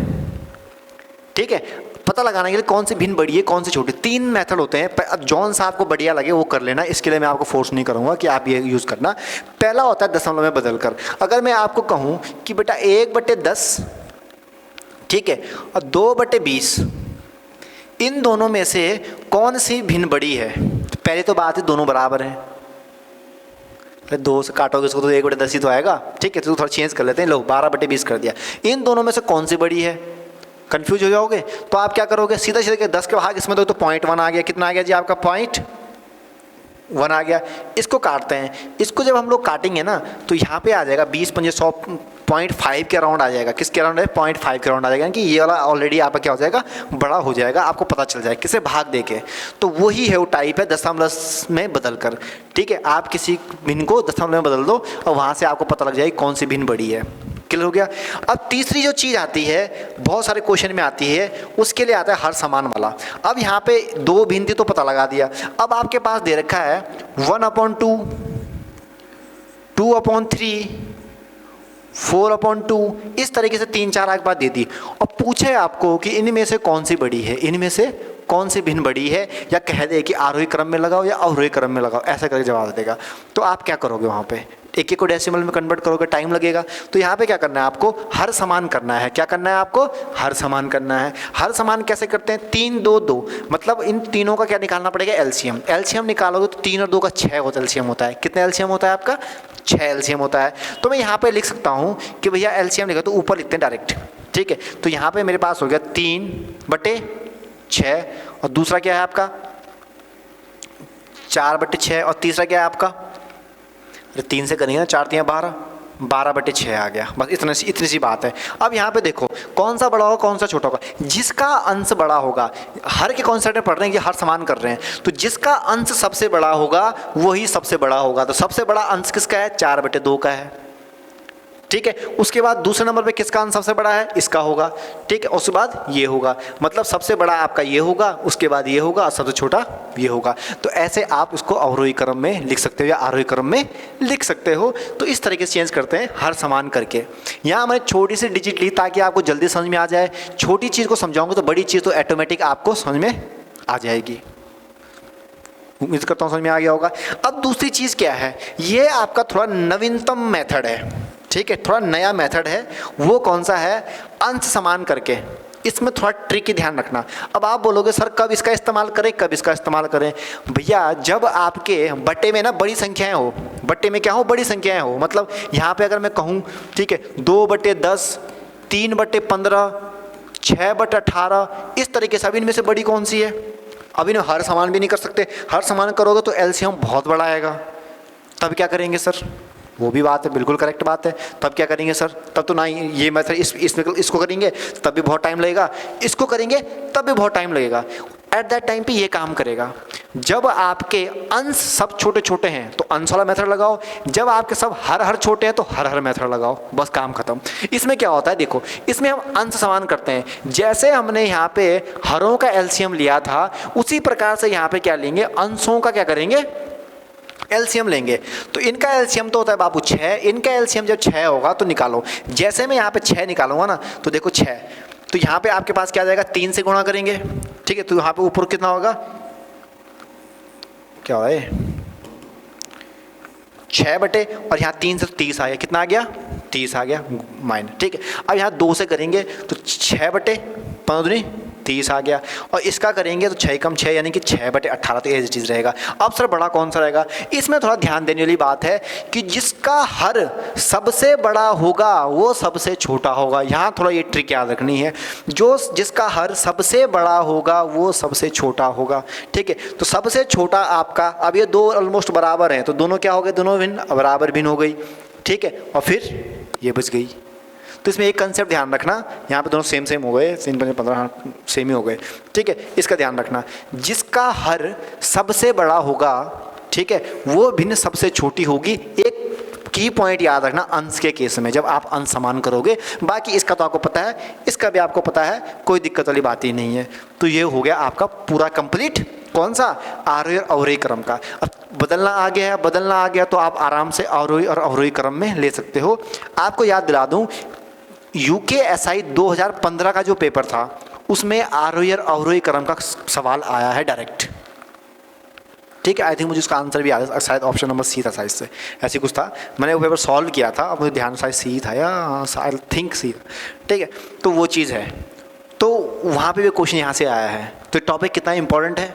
ठीक है। पता लगाने के लिए कौन सी भिन्न बड़ी है कौन सी छोटी, 3 मेथड होते हैं। अब जौन सा आपको बढ़िया लगे वो कर लेना, इसके लिए मैं आपको फोर्स नहीं करूँगा कि आप ये यूज़ करना। पहला होता है दशमलव में बदल कर। अगर मैं आपको कहूँ कि बेटा 1/10, ठीक है, और 2/20, इन दोनों में से कौन सी भिन्न बड़ी है। तो पहले तो बात है दोनों बराबर हैं, 2 से काटोगे इसको तो 1/10 ही तो आएगा, ठीक है। तो थोड़ा चेंज कर लेते हैं, लो 12/20 कर दिया। इन दोनों में से कौन सी बड़ी है, कंफ्यूज हो जाओगे। तो आप क्या करोगे, सीधा सीधा 10 के भाग इसमें दो तो 0.1 आ गया। कितना आ गया जी आपका 0.1 आ गया। इसको काटते हैं, इसको जब हम लोग काटेंगे ना तो यहाँ पे आ जाएगा 20 पंजे 100, 0.5 के अराउंड आ जाएगा। किसके अराउंड है, 0.5 के अराउंड आ जाएगा। कि ये वाला ऑलरेडी आपका क्या हो जाएगा, बड़ा हो जाएगा, आपको पता चल जाएगा किसे भाग दे के। तो वही है वो टाइप है दशमलव में बदल कर, ठीक है। आप किसी भिन्न को दशमलव में बदल दो और वहाँ से आपको पता लग जाएगी कौन सी भिन्न बड़ी है। क्लियर हो गया। अब तीसरी जो चीज़ आती है, बहुत सारे क्वेश्चन में आती है, उसके लिए आता है हर समान वाला। अब यहाँ पे 2 भिन्न थी तो पता लगा दिया। अब आपके पास दे रखा है 1/2, 2/3, 4/2, इस तरीके से 3-4 आपके पास दे दी और पूछे आपको कि इनमें से कौन सी बड़ी है, इनमें से कौन सी भिन्न बड़ी है, या कह दे कि आरोही क्रम में लगाओ या अवरोही क्रम में लगाओ, ऐसा करके जवाब देगा। तो आप क्या करोगे, वहाँ पे एक को डेसिमल में कन्वर्ट करोगे, टाइम लगेगा। तो यहाँ पे क्या करना है आपको, हर समान करना है। क्या करना है आपको, हर समान करना है। हर समान कैसे करते हैं, 3, 2, 2, मतलब इन तीनों का क्या निकालना पड़ेगा, एलसीएम। एलसीएम निकालोगे तो 3 और 2 का 6 होता एलसीएम होता है। कितना एलसीएम होता है आपका, 6 एलसीएम होता है। तो मैं यहाँ पे लिख सकता हूँ कि भैया एलसीएम लिखा तो ऊपर लिखते हैं डायरेक्ट, ठीक है। तो यहाँ पे मेरे पास हो गया 3/6 और दूसरा क्या है आपका 4/6 और तीसरा क्या है आपका, 3 से करेंगे ना, 4×3 12, 12/6 आ गया। बस इतनी सी बात है। अब यहाँ पे देखो कौन सा बड़ा होगा कौन सा छोटा होगा। जिसका अंश बड़ा होगा, हर के कॉन्सेप्ट में पढ़ रहे हैं कि हर समान कर रहे हैं, तो जिसका अंश सबसे बड़ा होगा वही सबसे बड़ा होगा। तो सबसे बड़ा अंश किसका है, 4/2 का है, ठीक है। उसके बाद दूसरे नंबर पे किसका अंश सबसे बड़ा है, इसका होगा, ठीक है। उसके बाद ये होगा, मतलब सबसे बड़ा आपका ये होगा, उसके बाद ये होगा और सबसे छोटा ये होगा। तो ऐसे आप उसको अवरोही क्रम में लिख सकते हो या आरोही क्रम में लिख सकते हो। तो इस तरीके से चेंज करते हैं हर समान करके। यहाँ मैंने छोटी सी डिजिट ली ताकि आपको जल्दी समझ में आ जाए। छोटी चीज़ को समझाऊंगा तो बड़ी चीज़ तो ऑटोमेटिक आपको समझ में आ जाएगी। उम्मीद करता हूँ समझ में आ गया होगा। अब दूसरी चीज़ क्या है, ये आपका थोड़ा नवीनतम मेथड है, ठीक है, थोड़ा नया मेथड है। वो कौन सा है, अंश समान करके। इसमें थोड़ा ट्रिक ध्यान रखना। अब आप बोलोगे सर कब इसका इस्तेमाल करें, कब इसका इस्तेमाल करें। भैया जब आपके बट्टे में ना बड़ी संख्याएं हो, बट्टे में क्या हो, बड़ी संख्याएं हो। मतलब यहाँ पे अगर मैं कहूँ, ठीक है, 2/10, 3/15, 6/18, इस तरीके से। अब इनमें से बड़ी कौन सी है, अब इन्हें हर समान भी नहीं कर सकते। हर समान करोगे तो एलसीएम बहुत बड़ा आएगा, तब क्या करेंगे सर, वो भी बात है, बिल्कुल करेक्ट बात है। तब क्या करेंगे सर, तब तो ना ये मेथड इसको करेंगे तब भी बहुत टाइम लगेगा, इसको करेंगे तब भी बहुत टाइम लगेगा। एट दैट टाइम पे ये काम करेगा। जब आपके अंश सब छोटे छोटे हैं तो अंश वाला मेथड लगाओ, जब आपके सब हर छोटे हैं तो हर मेथड लगाओ, बस काम खत्म। इसमें क्या होता है देखो, इसमें हम अंश समान करते हैं। जैसे हमने यहाँ पे हरों का एलसीएम लिया था उसी प्रकार से यहाँ पे क्या लेंगे, अंशों का क्या करेंगे, एलसीएम लेंगे। तो इनका एलसीएम तो होता है बाबू 6, इनका एलसीएम जब 6 होगा तो निकालो। जैसे मैं यहाँ पे 6 निकालूंगा ना तो देखो 6, तो यहाँ पे आपके पास क्या आ जाएगा, 3 से गुणा करेंगे, ठीक है। तो यहाँ पे ऊपर कितना होगा, क्या है 6 बटे, और यहाँ 3 से 30 आ गया, कितना आ गया 30 आ गया माइन, ठीक है। अब यहाँ 2 से करेंगे तो 6/15 30 आ गया, और इसका करेंगे तो 6 कम 6 यानी कि 6/18, तो ये चीज़ रहेगा। अब सर बड़ा कौन सा रहेगा, इसमें थोड़ा ध्यान देने वाली बात है कि जिसका हर सबसे बड़ा होगा वो सबसे छोटा होगा। यहाँ थोड़ा ये ट्रिक याद रखनी है, जिसका हर सबसे बड़ा होगा वो सबसे छोटा होगा, ठीक है। तो सबसे छोटा आपका, अब ये 2 ऑलमोस्ट बराबर हैं तो दोनों क्या हो गए, दोनों भिन्न बराबर भिन्न हो गई, ठीक है। और फिर ये बच गई, तो इसमें एक कंसेप्ट ध्यान रखना, यहाँ पे दोनों सेम सेम हो गए, 3×15 हाँ सेम ही हो गए, ठीक है। इसका ध्यान रखना, जिसका हर सबसे बड़ा होगा, ठीक है, वो भिन्न सबसे छोटी होगी। एक की पॉइंट याद रखना अंश के केस में, जब आप अंश समान करोगे, बाकी इसका तो आपको पता है, इसका भी आपको पता है, कोई दिक्कत वाली बात ही नहीं है। तो ये हो गया आपका पूरा कंप्लीट, कौन सा, आरोही और अवरोही क्रम का। अब बदलना आ गया है, बदलना आ गया तो आप आराम से आरोही और अवरोही क्रम में ले सकते हो। आपको याद दिला दूं, UKSI 2015 का जो पेपर था उसमें आरोही और अवरोही क्रम का सवाल आया है डायरेक्ट, ठीक है। आई थिंक मुझे उसका आंसर भी आया, शायद ऑप्शन नंबर सी था, शायद से ऐसी कुछ था। मैंने वो पेपर सॉल्व किया था, अब मुझे ध्यान शायद सी था या आई थिंक सी, ठीक है। तो वो चीज़ है, तो वहाँ पे भी क्वेश्चन यहाँ से आया है। तो टॉपिक कितना इंपॉर्टेंट है,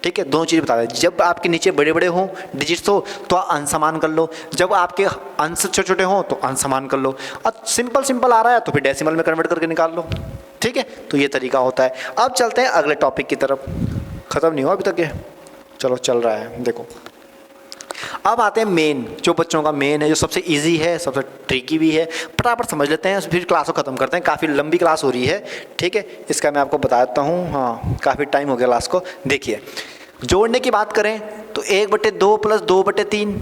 ठीक है। दोनों चीज़ बता दें, जब आपके नीचे बड़े बड़े हों डिजिट्स हो तो अंश समान कर लो, जब आपके अंश छोटे छोटे हों तो अंश समान कर लो, और सिंपल आ रहा है तो फिर डेसिमल में कन्वर्ट करके निकाल लो, ठीक है। तो ये तरीका होता है। अब चलते हैं अगले टॉपिक की तरफ, ख़त्म नहीं हुआ अभी तक ये, चलो चल रहा है। देखो अब आते हैं मेन, जो बच्चों का मेन है, जो सबसे इजी है, सबसे ट्रिकी भी है, फटाफट समझ लेते हैं, फिर क्लास को ख़त्म करते हैं। काफ़ी लंबी क्लास हो रही है, ठीक है। इसका मैं आपको बता देता हूँ, हाँ काफ़ी टाइम हो गया क्लास को। देखिए जोड़ने की बात करें तो 1/2 + 2/3,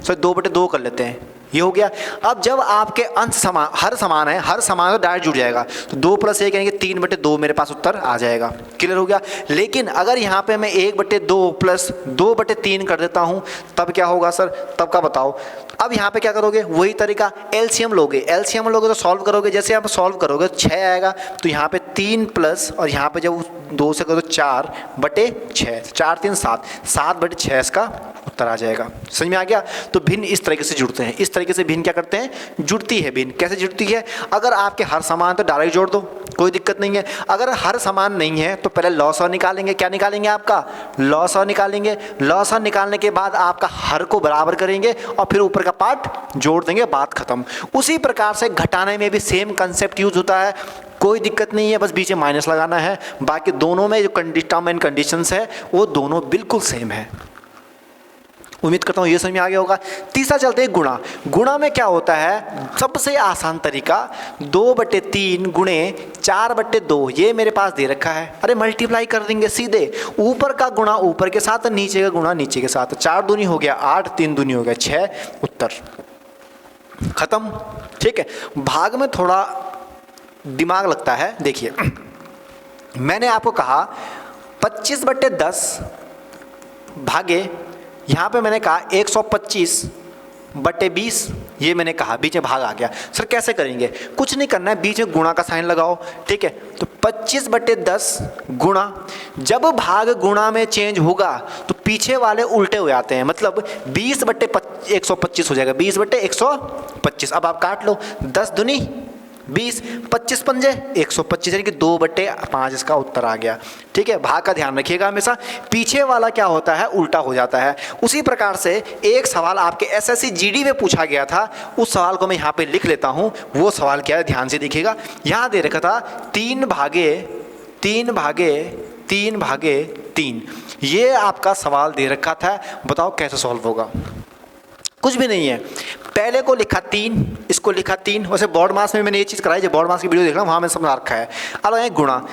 सॉरी 2/2 कर लेते हैं, ये हो गया। अब जब आपके अंश समान, हर समान है, हर समान तो डायरेक्ट जुड़ जाएगा, तो 2 + 1 यानी कि 3/2 मेरे पास उत्तर आ जाएगा, क्लियर हो गया। लेकिन अगर यहाँ पे मैं 1/2 + 2/3 कर देता हूँ तब क्या होगा सर, तब का बताओ। अब यहाँ पे क्या करोगे, वही तरीका, एलसीएम लोगे, एलसीएम लोगे तो सॉल्व करोगे, जैसे आप सॉल्व करोगे 6 आएगा, तो यहाँ पे 3 प्लस, और यहाँ पे जब 2 से करो तो 4/6, 4 3 7, 7/6 इसका उत्तर आ जाएगा। समझ में आ गया। तो भिन्न इस तरीके से जुड़ते हैं, इस तरीके से भिन्न क्या करते हैं, जुड़ती है भिन्न। कैसे जुड़ती है, अगर आपके हर समान तो डायरेक्ट जोड़ दो, कोई दिक्कत नहीं है। अगर हर समान नहीं है तो पहले लॉसर निकालेंगे, क्या निकालेंगे, आपका लॉसर निकालेंगे। लॉसर निकालने के बाद आपका हर को बराबर करेंगे और फिर ऊपर का पार्ट जोड़ देंगे, बात खत्म। उसी प्रकार से घटाने में भी सेम कंसेप्ट यूज होता है, कोई दिक्कत नहीं है, बस बीच में माइनस लगाना है। बाकी दोनों में जो टर्म एंड कंडीशंस है वो दोनों बिल्कुल सेम है। उम्मीद करता हूँ ये समझ में आ गया होगा। तीसरा चलते हैं गुणा। गुणा में क्या होता है, सबसे आसान तरीका 2/3 गुणे 4/2, ये मेरे पास दे रखा है, अरे मल्टीप्लाई कर देंगे सीधे, ऊपर का गुणा ऊपर के साथ, नीचे का गुणा नीचे के साथ। 4 दूनी हो गया 8, 3 दूनी हो गया 6, उत्तर खत्म, ठीक है। भाग में थोड़ा दिमाग लगता है। देखिए मैंने आपको कहा 25/10 भागे, यहाँ पे मैंने कहा 125/20, ये मैंने कहा, बीच में भाग आ गया। सर कैसे करेंगे, कुछ नहीं करना है, बीच में गुणा का साइन लगाओ, ठीक है। तो 25/10 गुणा, जब भाग गुणा में चेंज होगा तो पीछे वाले उल्टे हो जाते हैं, मतलब 20/125 हो जाएगा, 20/125। अब आप काट लो, 10 दूनी 20, 25 पंजे 125, यानी कि 2/5 इसका उत्तर आ गया, ठीक है। भाग का ध्यान रखिएगा हमेशा, पीछे वाला क्या होता है, उल्टा हो जाता है। उसी प्रकार से एक सवाल आपके SSC GD में पूछा गया था, उस सवाल को मैं यहाँ पे लिख लेता हूँ। वो सवाल क्या है, ध्यान से देखिएगा। यहाँ दे रखा था 3/3/3, ये आपका सवाल दे रखा था। बताओ कैसे सॉल्व होगा, कुछ भी नहीं है। पहले को लिखा 3, इसको लिखा 3। वैसे बोर्ड मास में मैंने ये चीज़ कराई, जब बोर्ड मास की वीडियो देख रहा हूँ वहाँ मैंने समझा रखा है। अब ये गुणा,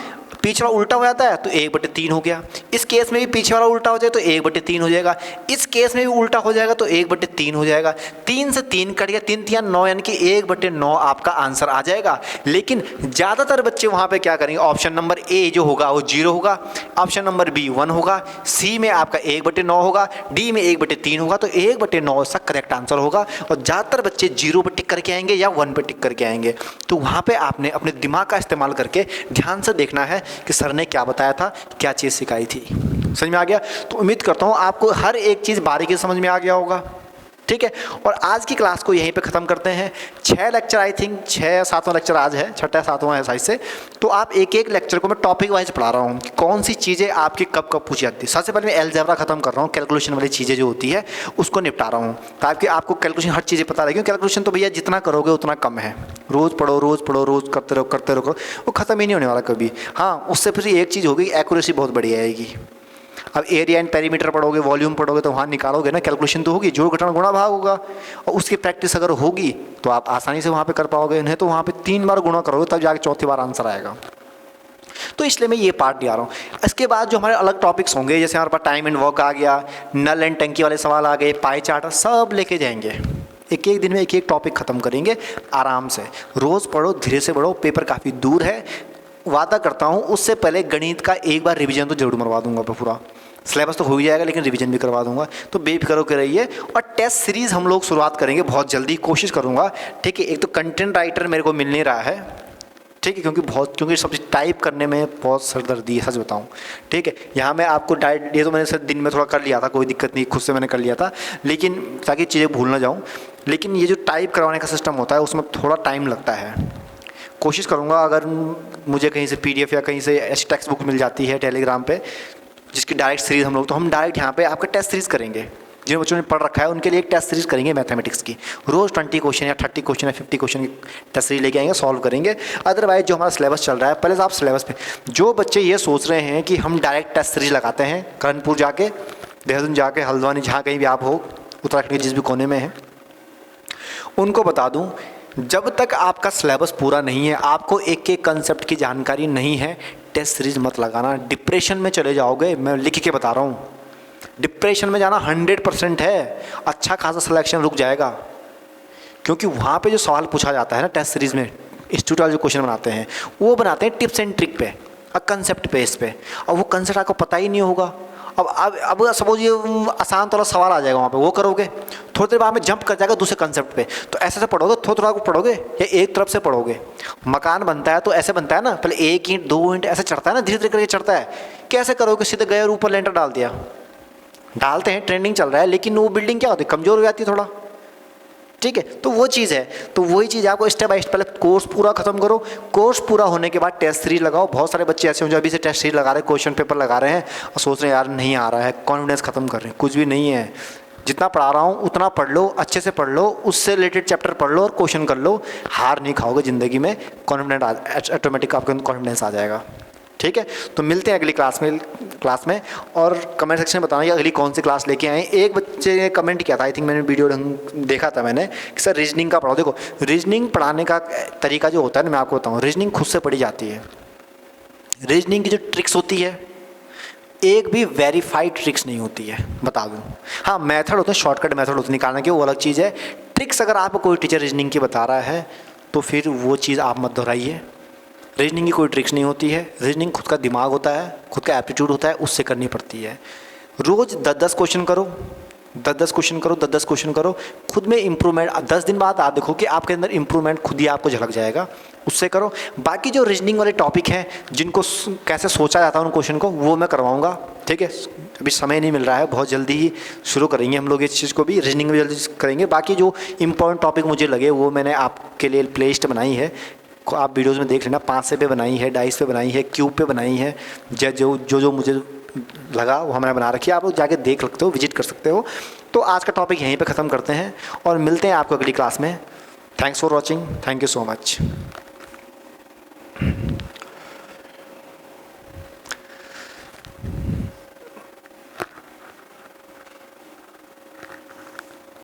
पीछे वाला उल्टा हो जाता है तो 1/3 हो गया। इस केस में भी पीछे वाला उल्टा हो जाए तो 1/3 हो जाएगा। इस केस में भी उल्टा हो जाएगा तो 1/3 हो जाएगा। 3 से 3 कट गया, 3 3 9, यानी कि 1/9 आपका आंसर आ जाएगा। लेकिन ज़्यादातर बच्चे वहाँ पे क्या करेंगे, ऑप्शन नंबर ए जो होगा वो 0 होगा, ऑप्शन नंबर बी 1 होगा, सी में आपका 1/9 होगा, डी में 1/3 होगा। तो 1/9 इसका करेक्ट आंसर होगा। और ज़्यादातर बच्चे 0 पे टिक करके आएंगे या 1 पे टिक करके आएंगे। तो वहाँ पर आपने अपने दिमाग का इस्तेमाल करके ध्यान से देखना है कि सर ने क्या बताया था, क्या चीज़ सिखाई थी। समझ में आ गया। तो उम्मीद करता हूँ आपको हर एक चीज़ बारीकी से समझ में आ गया होगा, ठीक है। और आज की क्लास को यहीं पे ख़त्म करते हैं। 6 लेक्चर, आई थिंक 6-7वां लेक्चर आज है, 6-7वां है साइज से। तो आप एक एक लेक्चर को मैं टॉपिक वाइज पढ़ा रहा हूँ कि कौन सी चीज़ें आपकी कब कब पूछी जाती है। सबसे पहले मैं अलजेब्रा ख़त्म कर रहा हूँ, कैलकुलेशन वाली चीज़ें जो होती है उसको निपटा रहा हूँ, ताकि आपको कैलकुलेशन हर चीज़ें पता रहेगी। कैलकुलेशन तो भैया जितना करोगे उतना कम है, रोज़ पढ़ो रोज़ करते रहो, वो ख़त्म ही नहीं होने वाला कभी। हाँ, उससे फिर एक चीज़ होगी, एक्यूरेसी बहुत बढ़िया आएगी। अब एरिया एंड पेरीमीटर पढ़ोगे, वॉल्यूम पढ़ोगे तो वहाँ निकालोगे ना, कैलकुलेशन तो होगी, जोड़ घटाना गुणा भाग होगा, और उसकी प्रैक्टिस अगर होगी तो आप आसानी से वहाँ पे कर पाओगे। नहीं तो वहाँ पे 3 बार गुणा करोगे तब जाके चौथी बार आंसर आएगा। तो इसलिए मैं ये पार्ट दिया रहा हूँ। इसके बाद जो हमारे अलग टॉपिक्स होंगे, जैसे हमारे पास टाइम एंड वर्क आ गया, नल एंड टंकी वाले सवाल आ गए, पाई चार्ट, सब लेके जाएंगे। एक एक दिन में एक एक टॉपिक ख़त्म करेंगे आराम से। रोज़ पढ़ो, धीरे से पढ़ो, पेपर काफ़ी दूर है। वादा करता हूँ उससे पहले गणित का एक बार रिवीजन तो जरूर मरवा दूंगा। पूरा सिलेबस तो हो ही जाएगा, लेकिन रिवीजन भी करवा दूंगा, तो बेफिक्र होकर रहिए। और टेस्ट सीरीज़ हम लोग शुरुआत करेंगे बहुत जल्दी, कोशिश करूँगा, ठीक है। एक तो कंटेंट राइटर मेरे को मिल नहीं रहा है, ठीक है, क्योंकि सब चीज़ टाइप करने में बहुत सरदर्दी है, सच बताऊँ, ठीक है। यहाँ मैं आपको डायरेक्ट, ये तो मैंने सर दिन में थोड़ा कर लिया था, कोई दिक्कत नहीं, खुद से मैंने कर लिया था, लेकिन ताकि चीज़ें भूल ना जाऊँ। लेकिन ये जो टाइप करवाने का सिस्टम होता है उसमें थोड़ा टाइम लगता है। कोशिश करूँगा अगर मुझे कहीं से PDF या कहीं से ऐसी टेक्स्ट बुक मिल जाती है टेलीग्राम पे जिसकी डायरेक्ट सीरीज़ हम लोग, तो हम डायरेक्ट यहाँ पे आपका टेस्ट सीरीज़ करेंगे। जिन बच्चों ने पढ़ रखा है उनके लिए एक टेस्ट सीरीज़ करेंगे मैथमेटिक्स की। रोज़ 20 क्वेश्चन या 30 क्वेश्चन या 50 क्वेश्चन की टेस्ट सीरीज लेके आएंगे, सॉल्व करेंगे। अदरवाइज जो हमारा सिलेबस चल रहा है, पहले आप सिलेबस पे, जो बच्चे ये सोच रहे हैं कि हम डायरेक्ट टेस्ट सीरीज लगाते हैं, कानपुर जाके, देहरादून जाके, हल्द्वानी, जहाँ कहीं भी आप हो, उत्तराखंड के जिस भी कोने में है, उनको बता दूं, जब तक आपका सिलेबस पूरा नहीं है, आपको एक एक कंसेप्ट की जानकारी नहीं है, टेस्ट सीरीज मत लगाना। डिप्रेशन में चले जाओगे, मैं लिख के बता रहा हूँ। डिप्रेशन में जाना 100% है। अच्छा खासा सिलेक्शन रुक जाएगा, क्योंकि वहाँ पे जो सवाल पूछा जाता है ना टेस्ट सीरीज में, इंस्टीट्यूट वाले जो क्वेश्चन बनाते हैं वो बनाते हैं टिप्स एंड ट्रिक पे और कंसेप्ट बेस पे, और वो कंसेप्ट आपको पता ही नहीं होगा। अब सपोज ये आसान थोड़ा सवाल आ जाएगा, वहाँ पे वो करोगे, थोड़ी देर बाद में जंप कर जाएगा दूसरे कंसेप्ट पे, तो ऐसे से पढ़ोगे, थोड़ा थोड़ा पढ़ोगे या एक तरफ से पढ़ोगे। मकान बनता है तो ऐसे बनता है ना, पहले 1 ईंट 2 ईंट ऐसे चढ़ता है ना, धीरे धीरे करके चढ़ता है। कैसे करोगे, सीधे गए और ऊपर लेंटर डाल दिया, डालते हैं, ट्रेंडिंग चल रहा है, लेकिन वो बिल्डिंग क्या होती है, कमज़ोर हो जाती है थोड़ा, ठीक है। तो वो चीज़ है, तो वही चीज़ आपको स्टेप बाय स्टेप, पहले कोर्स पूरा खत्म करो, कोर्स पूरा होने के बाद टेस्ट सीरीज लगाओ। बहुत सारे बच्चे ऐसे हैं जो अभी से टेस्ट सीरीज लगा रहे हैं, क्वेश्चन पेपर लगा रहे हैं और सोच रहे हैं यार नहीं आ रहा है, कॉन्फिडेंस खत्म कर रहे हैं। कुछ भी नहीं है, जितना पढ़ा रहा हूँ उतना पढ़ लो, अच्छे से पढ़ लो, उससे रिलेटेड चैप्टर पढ़ लो और क्वेश्चन कर लो। हार नहीं खाओगे ज़िंदगी में, कॉन्फिडेंस ऑटोमेटिक आपके अंदर कॉन्फिडेंस आ जाएगा, ठीक है। तो मिलते हैं अगली क्लास में और कमेंट सेक्शन में बताना कि अगली कौन सी क्लास लेके आए। एक बच्चे ने कमेंट किया था, आई थिंक मैंने वीडियो देखा था मैंने, कि सर रीजनिंग का पढ़ाओ। देखो, रीजनिंग पढ़ाने का तरीका जो होता है ना, मैं आपको बताऊँ, रीजनिंग खुद से पढ़ी जाती है। रीजनिंग की जो ट्रिक्स होती है, एक भी वेरीफाइड ट्रिक्स नहीं होती है, बता दूँ। हाँ, मेथड होते हैं, शॉर्टकट मेथड होते हैं निकालने के, वो अलग चीज़ है। ट्रिक्स अगर आपको कोई टीचर रीजनिंग की बता रहा है तो फिर वो चीज़ आप मत दोहराइए। रीजनिंग की कोई ट्रिक्स नहीं होती है। रीजनिंग खुद का दिमाग होता है, खुद का एप्टीट्यूड होता है, उससे करनी पड़ती है। रोज़ 10-10 क्वेश्चन करो, 10-10 क्वेश्चन करो, 10-10 क्वेश्चन करो, खुद में इंप्रूवमेंट 10 दिन बाद आप देखो कि आपके अंदर इंप्रूवमेंट खुद ही आपको झलक जाएगा, उससे करो। बाकी जो रीजनिंग वाले टॉपिक हैं, जिनको कैसे सोचा जाता है उन क्वेश्चन को, वो मैं करवाऊँगा, ठीक है। अभी समय नहीं मिल रहा है, बहुत जल्दी ही शुरू करेंगे हम लोग इस चीज़ को भी, रीजनिंग भी जल्दी करेंगे। बाकी जो इंपॉर्टेंट टॉपिक मुझे लगे वो मैंने आपके लिए प्ले लिस्ट बनाई है, आप वीडियोज़ में देख लेना। 5 पे बनाई है, 2.5 पे बनाई है, क्यूब पे बनाई है, जो मुझे लगा वो हमने बना रखी है, आप लोग जाके देख सकते हो, विजिट कर सकते हो। तो आज का टॉपिक यहीं पे ख़त्म करते हैं और मिलते हैं आपको अगली क्लास में। Thanks for watching, thank you so much.